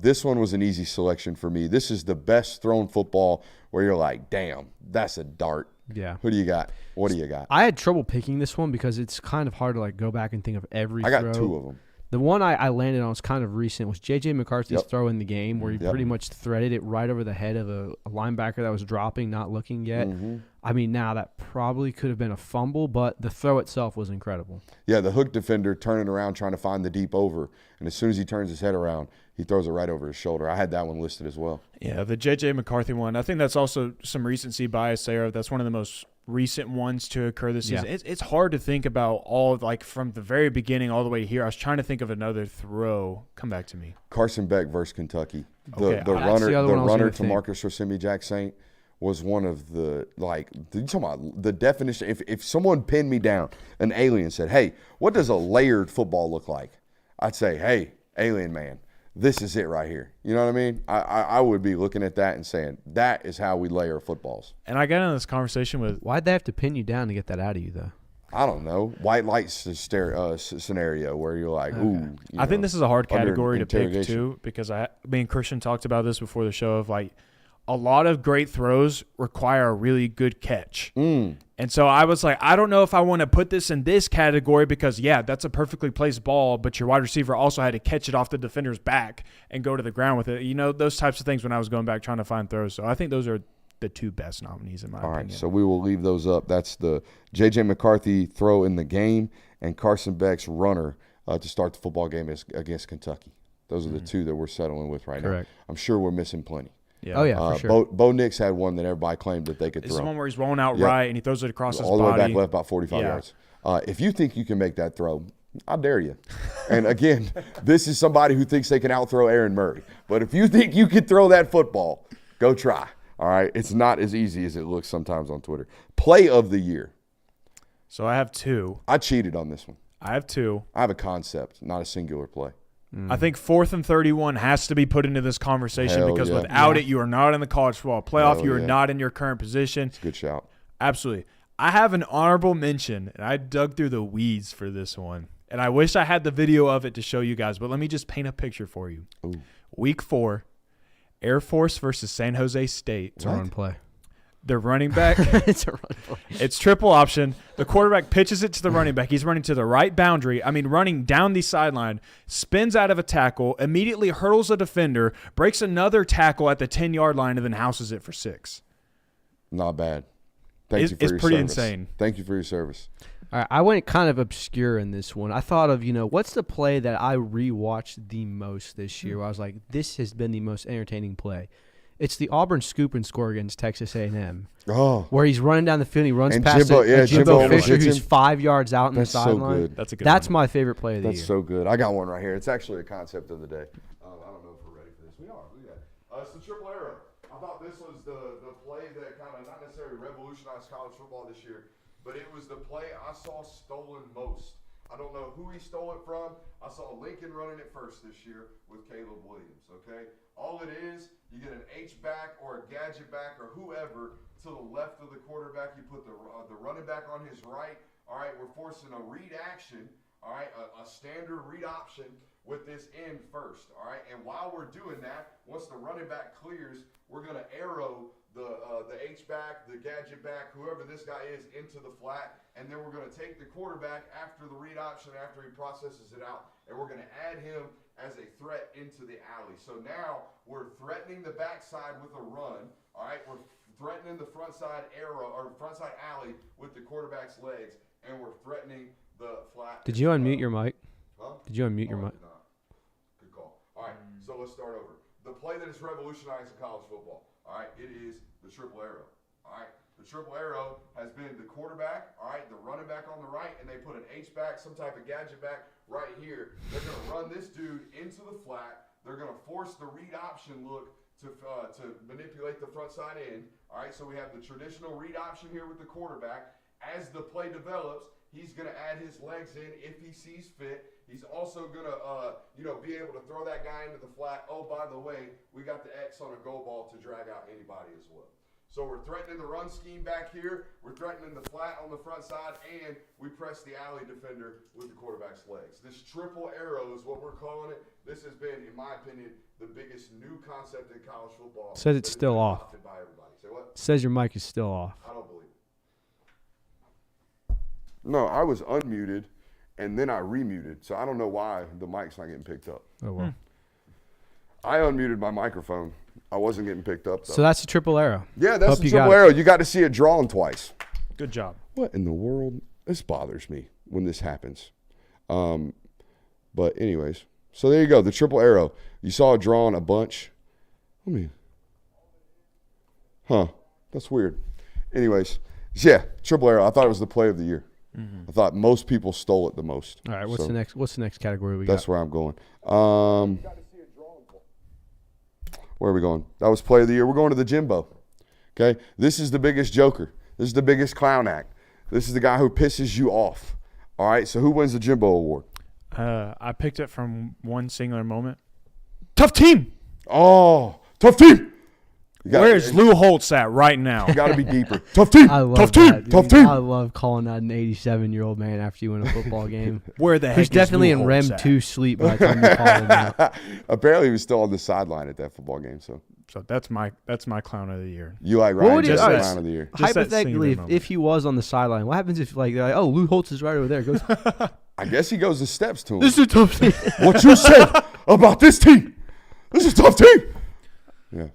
This one was an easy selection for me. This is the best thrown football where you're like, damn, that's a dart. Yeah. Who do you got? What do you got? I had trouble picking this one because it's kind of hard to like go back and think of every I got throw. 2 of them. The one I landed on was kind of recent was J.J. McCarthy's throw in the game where he pretty much threaded it right over the head of a linebacker that was dropping, not looking yet. Mm-hmm. I mean, now that probably could have been a fumble, but the throw itself was incredible. Yeah, the hook defender turning around trying to find the deep over, and as soon as he turns his head around, he throws it right over his shoulder. I had that one listed as well. Yeah, the J.J. McCarthy one, I think that's also some recency bias there. That's one of the most recent ones to occur this season. It's hard to think about all, like, from the very beginning all the way here. I was trying to think of another throw. Come back to me. Carson Beck versus Kentucky. Okay, The runner to think. Marcus Rosemi Jack Saint was one of the, like, you talking about the definition. If someone pinned me down, an alien said, hey, what does a layered football look like? I'd say, hey, alien man, this is it right here. You know what I mean? I would be looking at that and saying, that is how we layer footballs. And I got into this conversation with – Why'd they have to pin you down to get that out of you, though? I don't know. White light scenario where you're like, ooh. I think this is a hard category to pick, interrogation. too, because me and Christian talked about this before the show of, like, a lot of great throws require a really good catch. And so I was like, I don't know if I want to put this in this category because, yeah, that's a perfectly placed ball, but your wide receiver also had to catch it off the defender's back and go to the ground with it. You know, those types of things when I was going back trying to find throws. So I think those are the 2 best nominees in my opinion. All right, so we will leave those up. That's the J.J. McCarthy throw in the game and Carson Beck's runner to start the football game against Kentucky. Those are the 2 that we're settling with right Correct. now. I'm sure we're missing plenty. Yeah. Oh, yeah, for sure. Bo Nix had one that everybody claimed that they could This throw. is one where he's rolling out right and he throws it across his all the body. way back left, about 45 yards. If you think you can make that throw, I dare you. And again, this is somebody who thinks they can outthrow Aaron Murray. But if you think you can throw that football, go try. All right? It's not as easy as it looks sometimes on Twitter. Play of the year. So I have 2. I cheated on this one. I have 2. I have a concept, not a singular play. I think 4th and 31 has to be put into this conversation Hell because yeah. without it, you are not in the college football playoff. Hell You are yeah. not in your current position. Good shout. Absolutely. I have an honorable mention, and I dug through the weeds for this one. And I wish I had the video of it to show you guys, but let me just paint a picture for you. Ooh. Week 4, Air Force versus San Jose State. It's a run play. The running back. It's a run play. It's triple option. The quarterback pitches it to the running back. He's running to the right boundary. I mean, running down the sideline, spins out of a tackle, immediately hurdles a defender, breaks another tackle at the 10-yard line, and then houses it for 6. Not bad. Thank you for It's your pretty service. insane. Thank you for your service. All right, I went kind of obscure in this one. I thought of, what's the play that I rewatched the most this year? Where I was like, this has been the most entertaining play. It's the Auburn scoop and score against Texas A&M, Oh, where he's running down the field and he runs And past Jimbo- Jimbo Jimbo Fisher, hits who's him. 5 yards out in that's the so sideline. good. That's a good That's one. my favorite play of the That's year. so good. I got one right here. It's actually a concept of the day. I don't know if we're ready for this. We are. Look at that. It's the triple arrow. I thought this was the play that kind of not necessarily revolutionized college football this year, but it was the play I saw stolen most. I don't know who he stole it from. I saw Lincoln running it first this year with Caleb Williams, okay? All it is, you get an H-back or a gadget back or whoever to the left of the quarterback. You put the running back on his right. All right, we're forcing a read action, all right, a standard read option with this end first, all right? And while we're doing that, once the running back clears, we're going to arrow the H-back, the gadget back, whoever this guy is, into the flat, and then we're going to take the quarterback after the read option, after he processes it out, and we're going to add him as a threat into the alley. So now we're threatening the backside with a run, all right? We're threatening the front side arrow or front side alley with the quarterback's legs, and we're threatening the flat. Did you unmute your mic? Huh? Did you unmute your I mic? did not. Good call. All right, so let's start over. The play that has revolutionized college football, all right, it is the triple arrow, all right? The triple arrow has been the quarterback, all right, the running back on the right, and they put an H-back, some type of gadget back right here. They're going to run this dude into the flat. They're going to force the read option look to manipulate the front side end, all right? So we have the traditional read option here with the quarterback. As the play develops, he's going to add his legs in if he sees fit. He's also going to, be able to throw that guy into the flat. Oh, by the way, we got the X on a go ball to drag out anybody as well. So we're threatening the run scheme back here. We're threatening the flat on the front side, and we press the alley defender with the quarterback's legs. This triple arrow is what we're calling it. This has been, in my opinion, the biggest new concept in college football. Says it's still off. By everybody. Say what? Says your mic is still off. I don't believe it. No, I was unmuted, and then I remuted. So I don't know why the mic's not getting picked up. Oh, well. I unmuted my microphone. I wasn't getting picked up, though. So that's a triple arrow. Yeah, that's Hope the you got triple arrow. You got to see it drawn twice. Good job. What in the world? This bothers me when this happens. But anyways, so there you go. The triple arrow. You saw it drawn a bunch. That's weird. Anyways, yeah, triple arrow. I thought it was the play of the year. I thought most people stole it the most. All right, what's the next category we That's got? where I'm going. Where are we going? That was play of the year. We're going to the Jimbo. Okay, this is the biggest joker. This is the biggest clown act. This is the guy who pisses you off. All right, so who wins the Jimbo Award? I picked it from one singular moment. Tough team. Oh, tough team. Where's Lou Holtz at right now? You got to be deeper. Tough team. I love Tough that, team. Tough dude. team. I love calling out an 87-year-old man after you win a football game. Where the heck He's is definitely Lou in REM Holtz at? 2 sleep by the time you call him out. Apparently, he was still on the sideline at that football game. So that's my clown of the year. you like What Ryan would you- Just all right, clown of the year? Just that Hypothetically, singular if he was on the sideline, what happens if they're like, oh, Lou Holtz is right over there? Goes, I guess he goes the steps to him. this is a tough team. What you say about this team? This is a tough team. Yeah.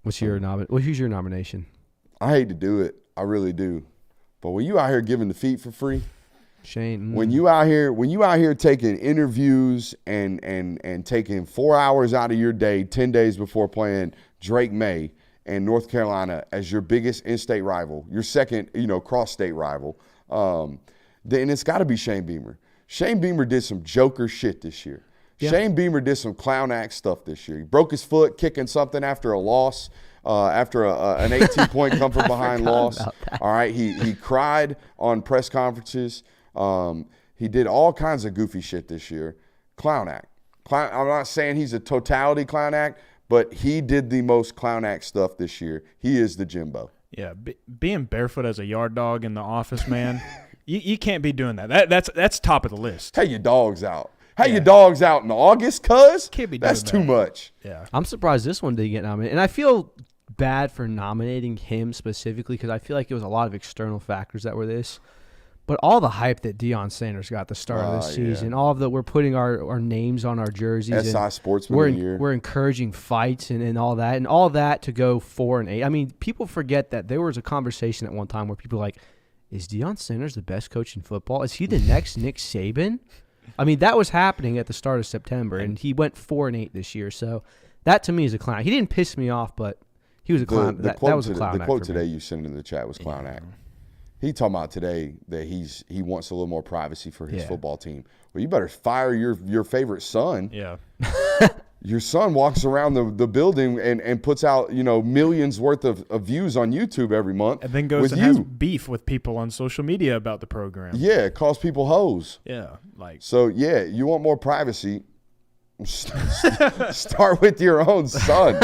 Who's your nomination? I hate to do it. I really do. But when you out here giving the feet for free, Shane. when you out here taking interviews and taking 4 hours out of your day, 10 days before playing Drake May and North Carolina as your biggest in-state rival, your second, cross-state rival, then it's got to be Shane Beamer. Shane Beamer did some joker shit this year. Yeah. Shane Beamer did some clown act stuff this year. He broke his foot kicking something after a loss. After an 18-point come from behind loss. All right, he cried on press conferences. He did all kinds of goofy shit this year. Clown act. I'm not saying he's a totality clown act, but he did the most clown act stuff this year. He is the Jimbo. Yeah, being barefoot as a yard dog in the office, man, you can't be doing that. That's top of the list. Hey, your dog's out. Hey, your dog's out in August, cuz? Can't be doing That's too that. much. Yeah, I'm surprised this one didn't get nominated. And I feel bad for nominating him specifically because I feel like it was a lot of external factors that were this. But all the hype that Deion Sanders got at the start of this season, all of the we're putting our names on our jerseys. SI Sportsman of the Year. We're encouraging fights and all that. And all that to go 4-8. I mean, people forget that there was a conversation at one time where people were like, is Deion Sanders the best coach in football? Is he the next Nick Saban? I mean, that was happening at the start of September, and he went 4-8 this year. So that to me is a clown. He didn't piss me off, but he was a clown. That was a clown. The quote today you sent in the chat was clown act. He talking about today that he wants a little more privacy for his football team. Well, you better fire your favorite son. yeah. Your son walks around the building and puts out millions worth of views on YouTube every month, And then goes and has beef with people on social media about the program. Yeah, it calls people hoes. Yeah, like So yeah, you want more privacy? Start with your own son.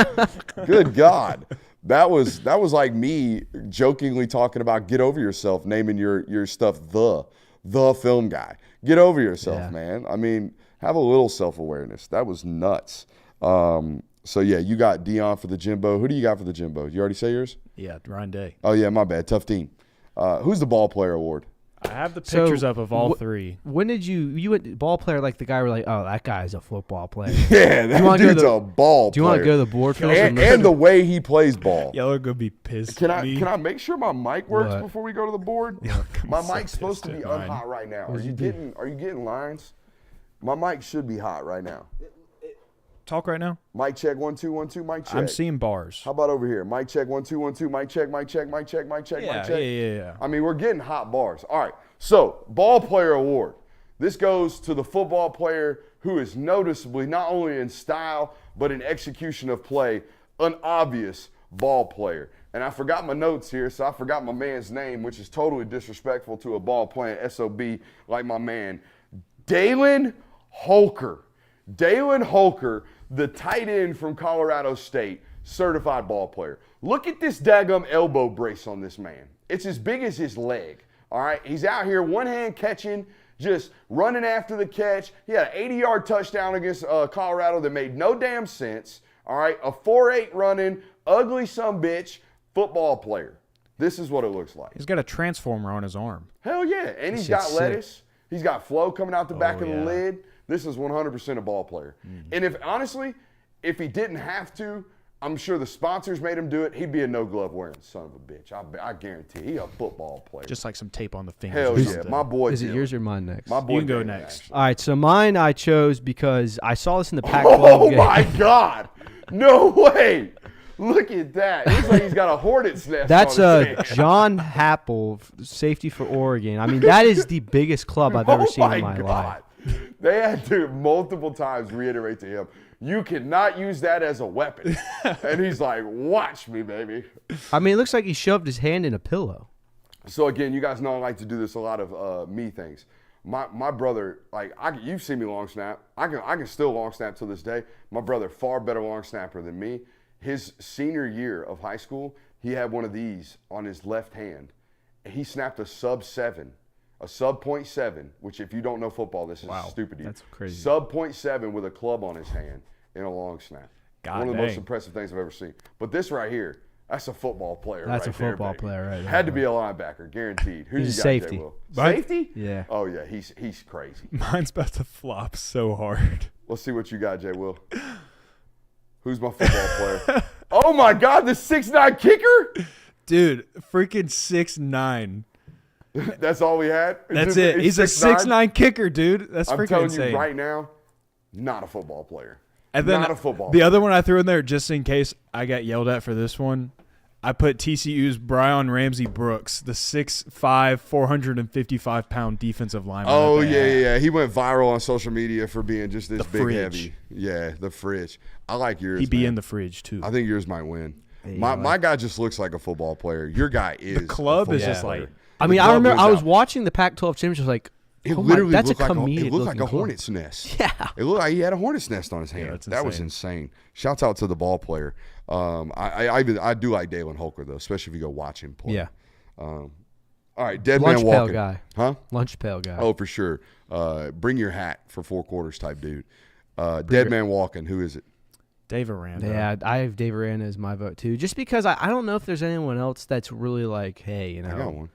Good God. That was like me jokingly talking about get over yourself, naming your stuff the film guy. Get over yourself, man. I mean, have a little self-awareness. That was nuts. So yeah, you got Deion for the Jimbo. Who do you got for the Jimbo? You already say yours? yeah, Ryan Day. Oh yeah, my bad. Tough team. Who's the ball player award? I have the pictures up of all three. When did you went ball player like the guy were like, oh, that guy's a football player? Yeah, that dude's a ball player. Do you want to go to the board for this? And the way he plays ball. Y'all are gonna be pissed. Can at me. I make sure my mic works What? before we go to the board? My mic's supposed to be unhot right now. Are you getting lines? My mic should be hot right now. Talk right now? Mic check 1 2 1 2. Mic check. I'm seeing bars. How about over here? Mic check 1 2 1 2. Mic check. Mic check. Mic check. Mic check. Yeah, Mic check. yeah. I mean, we're getting hot bars. All right. So, ball player award. This goes to the football player who is noticeably not only in style but in execution of play, an obvious ball player. And I forgot my notes here, so I forgot my man's name, which is totally disrespectful to a ball playing SOB like my man, Dalen Holker. Dalen Holker, the tight end from Colorado State, certified ball player. Look at this daggum elbow brace on this man. It's as big as his leg. All right, he's out here one hand catching, just running after the catch. He had an 80-yard touchdown against Colorado that made no damn sense. All right, a 4.8 running, ugly sumbitch football player. This is what it looks like. He's got a transformer on his arm. Hell yeah, and he's got lettuce. He's got flow coming out the back of the lid. This is 100% a ball player. And if he didn't have to, I'm sure the sponsors made him do it. He'd be a no-glove wearing son of a bitch. I guarantee he a football player. Just like some tape on the fingers. Hell yeah, my boy. Is it yours or mine next? My boy. You can go Dylan, next. actually. All right, so mine I chose because I saw this in the Pac-12 Oh game. my God! No way! Look at that. It looks like he's got a hornet's nest. That's on his hand. John Happel, safety for Oregon. I mean, that is the biggest club I've ever seen in my life. They had to multiple times reiterate to him, you cannot use that as a weapon. And he's like, watch me, baby. I mean, it looks like he shoved his hand in a pillow. So, again, you guys know I like to do this a lot of me things. My brother, you've seen me long snap. I can still long snap to this day. My brother, far better long snapper than me. His senior year of high school, he had one of these on his left hand. He snapped a sub 7. A sub .7, which if you don't know football, this is stupid. That's crazy. Sub .7 with a club on his hand in a long snap. One of the most impressive things I've ever seen. But this right here, that's a football player. That's right a football there, player right there. Had to be a linebacker, guaranteed. Who He's you a got, safety. J-Will? Right? Safety? Yeah. Oh yeah, he's crazy. Mine's about to flop so hard. Let's see what you got, J. Will. Who's my football player? Oh my God, the 6'9" kicker? Dude, freaking 6'9". That's all we had? That's it. He's a 6'9" kicker, dude. That's I'm freaking telling insane. you right now, not a football player. And then not a football the player. other one I threw in there, just in case I got yelled at for this one, I put TCU's Brian Ramsey Brooks, the 6'5", 455-pound defensive lineman. Oh, yeah. He went viral on social media for being just this big fridge. heavy. Yeah, the fridge. I like yours, He'd be man. in the fridge, too. I think yours might win. My guy just looks like a football player. Your guy is The club a is football just player. like – I mean, I remember I was watching the Pac-12 championship, like, It oh literally that's looked a like comedic it looked like a looking club. hornet's nest. Yeah. It looked like he had a hornet's nest on his hand. that's that was insane. Shouts out to the ball player. I do like Dalen Holker, though, especially if you go watch him play. Yeah. All right, dead Lunch man pail walking. guy. Huh? Lunch pail guy. Oh, for sure. Bring your hat for 4 quarters type dude. Dead man walking. Who is it? Dave Aranda. Yeah, I have Dave Aranda as my vote, too. Just because I don't know if there's anyone else that's really like, hey, you know. I got one.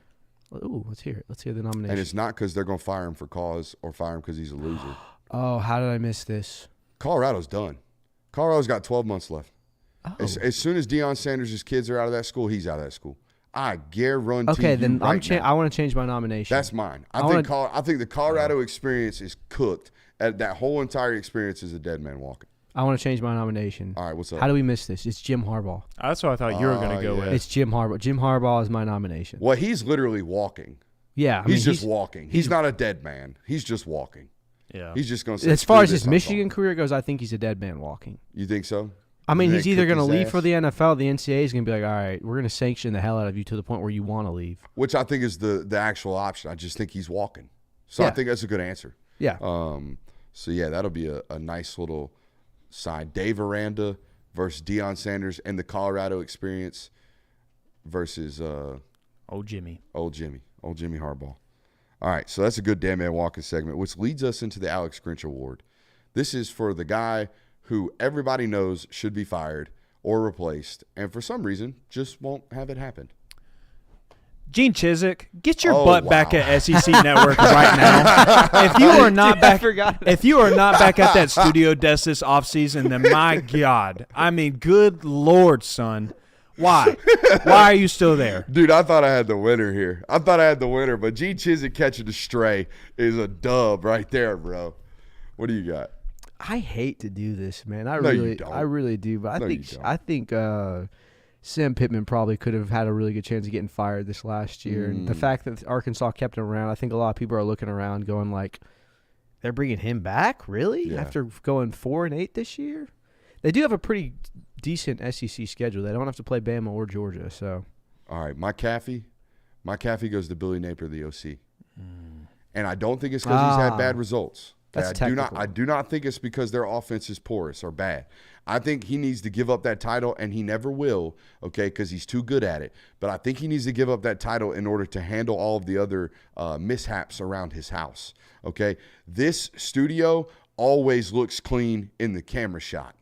Ooh, let's hear it. Let's hear the nomination. And it's not because they're going to fire him for cause or fire him because he's a loser. Oh, how did I miss this? Colorado's done. Colorado's got 12 months left. Oh. As soon as Deion Sanders' kids are out of that school, he's out of that school. I guarantee Okay, then you right now. I want to change my nomination. That's mine. I think the Colorado experience is cooked. That whole entire experience is a dead man walking. I want to change my nomination. All right, what's up? How do we miss this? It's Jim Harbaugh. That's what I thought you were going to go yeah. with. It's Jim Harbaugh. Jim Harbaugh is my nomination. Well, he's literally walking. Yeah, He's just walking. He's not a dead man. He's just walking. Yeah. He's just going to say, as far "Screw as this, his I'm Michigan gone." career goes, I think he's a dead man walking. You think so? I mean, You he's think either going to kick his leave ass? for the NFL, the NCAA is going to be like, all right, we're going to sanction the hell out of you to the point where you want to leave. Which I think is the actual option. I just think he's walking. So I Yeah. think that's a good answer. Yeah. So, yeah, that'll be a nice little side. Dave Aranda versus Deion Sanders and the Colorado experience versus Old Jimmy. old Jimmy Harbaugh. All right, so that's a good damn man walking segment, which leads us into the Alex Grinch Award. This is for the guy who everybody knows should be fired or replaced, and for some reason just won't have it happen. Gene Chizik, get your Oh, butt wow. back at SEC Network right now. If you are not back, if you are not back at that studio desk this offseason, then my God, I mean, good Lord, son, why? Why are you still there? Dude, I thought I had the winner here. But Gene Chizik catching a stray is a dub right there, bro. What do you got? I hate to do this, man. you don't. I really do. But No, you I don't. think Sam Pittman probably could have had a really good chance of getting fired this last year. And the fact that Arkansas kept him around, I think a lot of people are looking around going like, they're bringing him back? Really? Yeah. After going 4-8 this year? They do have a pretty decent SEC schedule. They don't have to play Bama or Georgia. So All right, my Cafis goes to Billy Napier, the OC. And I don't think it's because he's had bad results. That's technical. I do not think it's because their offense is porous or bad. I think he needs to give up that title, and he never will, okay, because he's too good at it. But I think he needs to give up that title in order to handle all of the other mishaps around his house, okay? This studio always looks clean in the camera shot.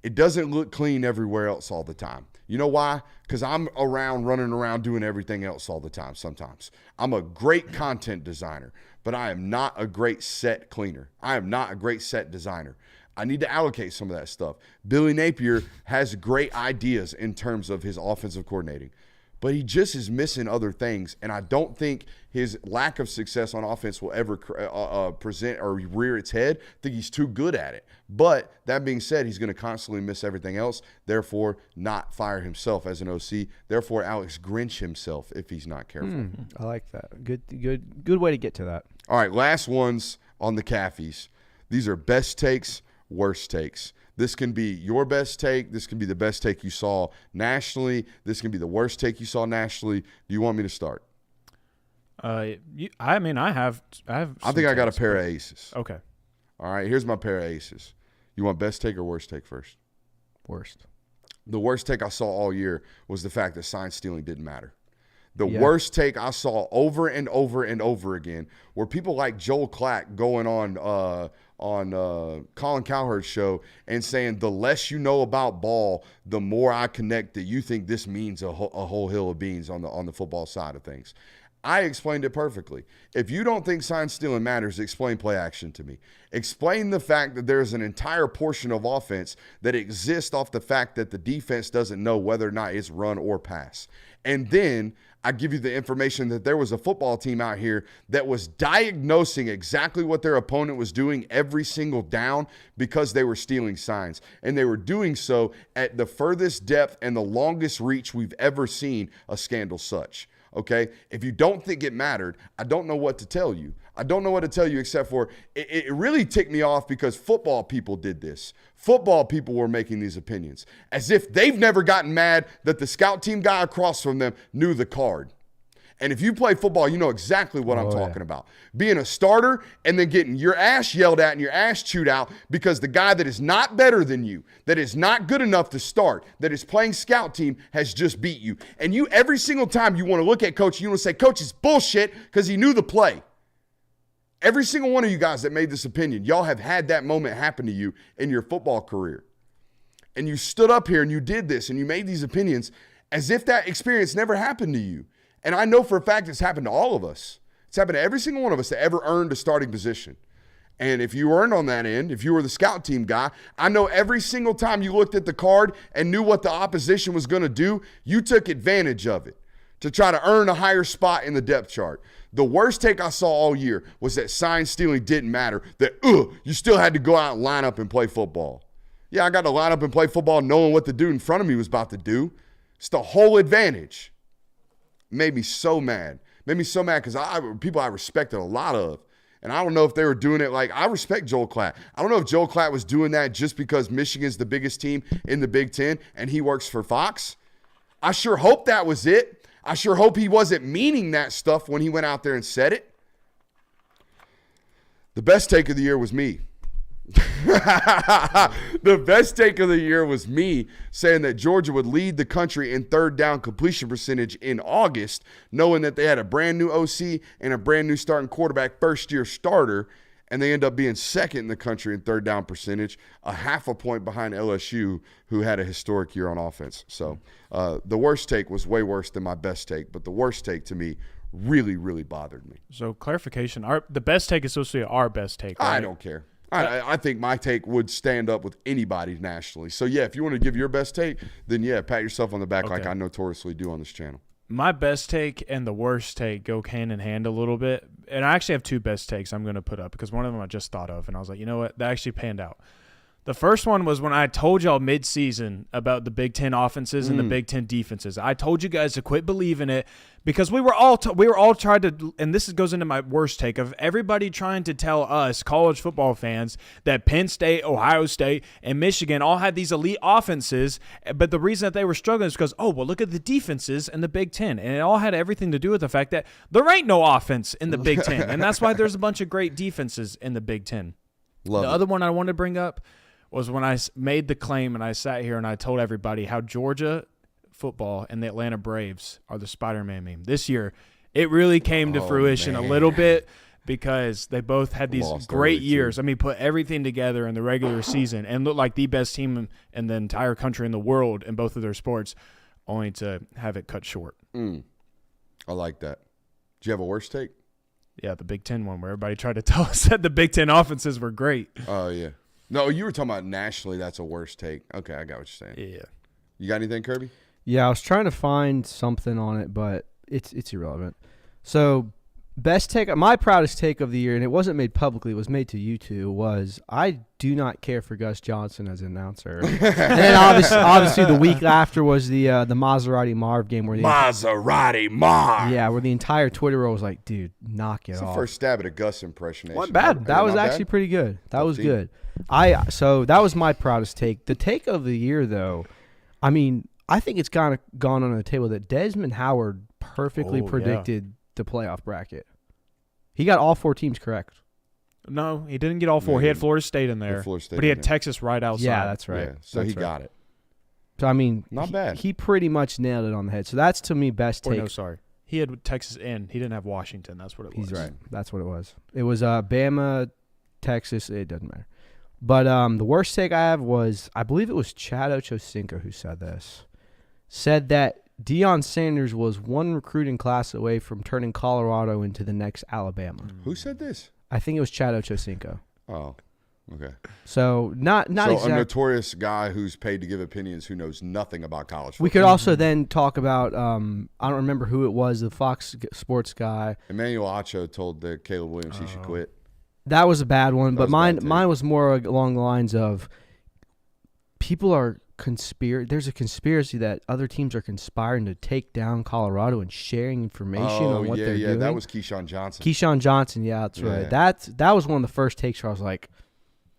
It doesn't look clean everywhere else all the time. You know why? Because I'm running around doing everything else all the time sometimes. I'm a great content designer, but I am not a great set cleaner. I am not a great set designer. I need to allocate some of that stuff. Billy Napier has great ideas in terms of his offensive coordinating, but he just is missing other things, and I don't think his lack of success on offense will ever present or rear its head. I think he's too good at it. But that being said, he's going to constantly miss everything else, therefore not fire himself as an OC, therefore Alex Grinch himself if he's not careful. I like that. Good way to get to that. All right, last ones on the Cafis. These are best takes, worst takes. This can be your best take. This can be the best take you saw nationally. This can be the worst take you saw nationally. Do you want me to start? I think I got a pair of aces. Okay. All right, here's my pair of aces. You want best take or worst take first? Worst. The worst take I saw all year was the fact that sign stealing didn't matter. The worst take I saw over and over and over again were people like Joel Klatt going on Colin Cowherd's show and saying, the less you know about ball, the more I connect that you think this means a whole hill of beans on the football side of things. I explained it perfectly. If you don't think sign stealing matters, explain play action to me. Explain the fact that there's an entire portion of offense that exists off the fact that the defense doesn't know whether or not it's run or pass. And then I give you the information that there was a football team out here that was diagnosing exactly what their opponent was doing every single down because they were stealing signs. And they were doing so at the furthest depth and the longest reach we've ever seen a scandal such. Okay? If you don't think it mattered, I don't know what to tell you. I don't know what to tell you except for it really ticked me off because football people did this. Football people were making these opinions as if they've never gotten mad that the scout team guy across from them knew the card. And if you play football, you know exactly what I'm talking about. Being a starter and then getting your ass yelled at and your ass chewed out because the guy that is not better than you, that is not good enough to start, that is playing scout team has just beat you. And you, every single time you want to look at coach, you want to say, coach is bullshit because he knew the play. Every single one of you guys that made this opinion, y'all have had that moment happen to you in your football career. And you stood up here and you did this and you made these opinions as if that experience never happened to you. And I know for a fact it's happened to all of us. It's happened to every single one of us that ever earned a starting position. And if you earned on that end, if you were the scout team guy, I know every single time you looked at the card and knew what the opposition was going to do, you took advantage of it to try to earn a higher spot in the depth chart. The worst take I saw all year was that sign stealing didn't matter, that you still had to go out and line up and play football. Yeah, I got to line up and play football knowing what the dude in front of me was about to do. It's the whole advantage. Made me so mad. Made me so mad because people I respected a lot of. And I don't know if they were doing it like, I respect Joel Klatt. I don't know if Joel Klatt was doing that just because Michigan's the biggest team in the Big Ten and he works for Fox. I sure hope that was it. I sure hope he wasn't meaning that stuff when he went out there and said it. The best take of the year was me. The best take of the year was me saying that Georgia would lead the country in third down completion percentage in August, knowing that they had a brand new OC and a brand new starting quarterback, first-year starter, and they end up being second in the country in third down percentage, a half a point behind LSU, who had a historic year on offense. So the worst take was way worse than my best take, but the worst take to me really, really bothered me. So clarification, the best take is supposed to be our best take, right? I don't care. I think my take would stand up with anybody nationally. So, yeah, if you want to give your best take, then, yeah, pat yourself on the back like I notoriously do on this channel. My best take and the worst take go hand in hand a little bit. And I actually have two best takes I'm going to put up because one of them I just thought of. And I was like, you know what? That actually panned out. The first one was when I told y'all mid-season about the Big Ten offenses and the Big Ten defenses. I told you guys to quit believing it because we were all trying to, and this goes into my worst take of everybody trying to tell us college football fans that Penn State, Ohio State, and Michigan all had these elite offenses, but the reason that they were struggling is because, look at the defenses in the Big Ten, and it all had everything to do with the fact that there ain't no offense in the Big Ten, and that's why there's a bunch of great defenses in the Big Ten. Love the it. other one I wanted to bring up was when I made the claim and I sat here and I told everybody how Georgia football and the Atlanta Braves are the Spider-Man meme. This year, it really came to fruition a little bit because they both had these great years. I mean, put everything together in the regular season and looked like the best team in the entire country in the world in both of their sports, only to have it cut short. I like that. Do you have a worst take? Yeah, the Big Ten one where everybody tried to tell us that the Big Ten offenses were great. Oh, yeah. No, you were talking about nationally. That's a worst take. Okay, I got what you're saying. Yeah. You got anything, Kirby? Yeah, I was trying to find something on it, but it's irrelevant. So, best take, my proudest take of the year, and it wasn't made publicly, it was made to you two, was I do not care for Gus Johnson as an announcer. And then obviously the week after was the Maserati Marv game where Maserati Marv. Yeah, where the entire Twitter roll was like, dude, knock it It's off. the first stab at a Gus impersonation. Wasn't bad. That was actually pretty good. That was good. So that was my proudest take. The take of the year, though, I mean, I think it's kind of gone on the table that Desmond Howard perfectly predicted the playoff bracket. He got all 4 teams correct. No, he didn't get all 4. He had Florida State in there, but he had Texas right outside. Yeah, that's right. Yeah, so he got it. So, I mean, not bad. He pretty much nailed it on the head. So that's, to me, best take. No, sorry. He had Texas in. He didn't have Washington. That's what it was. He's right. That's what it was. It was Bama, Texas. It doesn't matter. But the worst take I have was, I believe it was Chad Ochocinco who said this. Said that Deion Sanders was one recruiting class away from turning Colorado into the next Alabama. Who said this? I think it was Chad Ochocinco. Oh, okay. So not a notorious guy who's paid to give opinions who knows nothing about college football. We could also then talk about I don't remember who it was, the Fox Sports guy. Emmanuel Acho told Caleb Williams he should quit. That was a bad one, but mine bad was more along the lines of people are there's a conspiracy that other teams are conspiring to take down Colorado and sharing information on what they're doing. That was Keyshawn Johnson. Keyshawn Johnson, yeah, that's right. That was one of the first takes where I was like,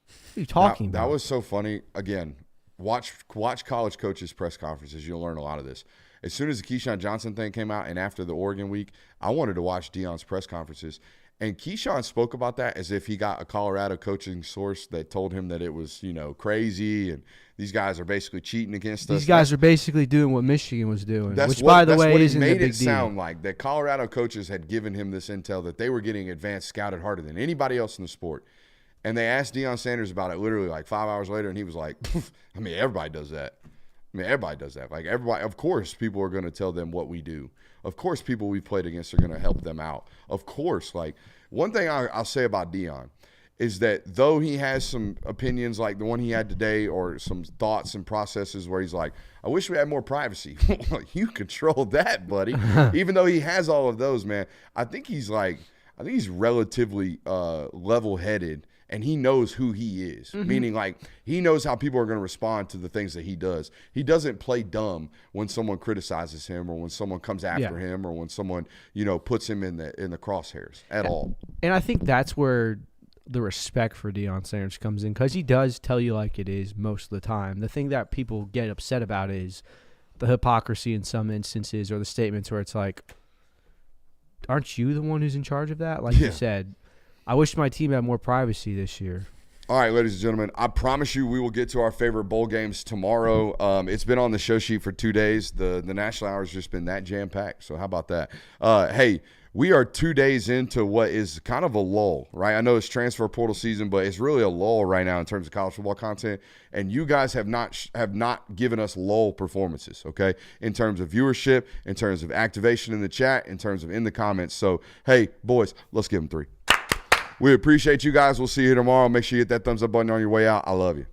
what are you talking about? That was so funny. Again, watch college coaches' press conferences. You'll learn a lot of this. As soon as the Keyshawn Johnson thing came out and after the Oregon week, I wanted to watch Deion's press conferences. And Keyshawn spoke about that as if he got a Colorado coaching source that told him that it was, crazy and these guys are basically cheating against us. These guys are basically doing what Michigan was doing, by the way, isn't a big deal. Made it sound like that Colorado coaches had given him this intel that they were getting advanced scouted harder than anybody else in the sport. And they asked Deion Sanders about it literally like 5 hours later, and he was like, I mean, everybody does that. Like everybody, of course, people are going to tell them what we do. Of course, people we've played against are going to help them out. Of course, like one thing I'll say about Deion is that though he has some opinions like the one he had today or some thoughts and processes where he's like, I wish we had more privacy. You control that, buddy. Even though he has all of those, man, I think he's relatively level-headed. And he knows who he is, meaning like he knows how people are going to respond to the things that he does. He doesn't play dumb when someone criticizes him or when someone comes after him or when someone, puts him in the crosshairs at all. And I think that's where the respect for Deion Sanders comes in because he does tell you like it is most of the time. The thing that people get upset about is the hypocrisy in some instances or the statements where it's like, aren't you the one who's in charge of that? Like you said. I wish my team had more privacy this year. All right, ladies and gentlemen, I promise you we will get to our favorite bowl games tomorrow. It's been on the show sheet for 2 days. The National Hour's just been that jam-packed, so how about that? Hey, we are 2 days into what is kind of a lull, right? I know it's transfer portal season, but it's really a lull right now in terms of college football content, and you guys have not given us lull performances, okay, in terms of viewership, in terms of activation in the chat, in terms of in the comments. So, hey, boys, let's give them 3. We appreciate you guys. We'll see you tomorrow. Make sure you hit that thumbs up button on your way out. I love you.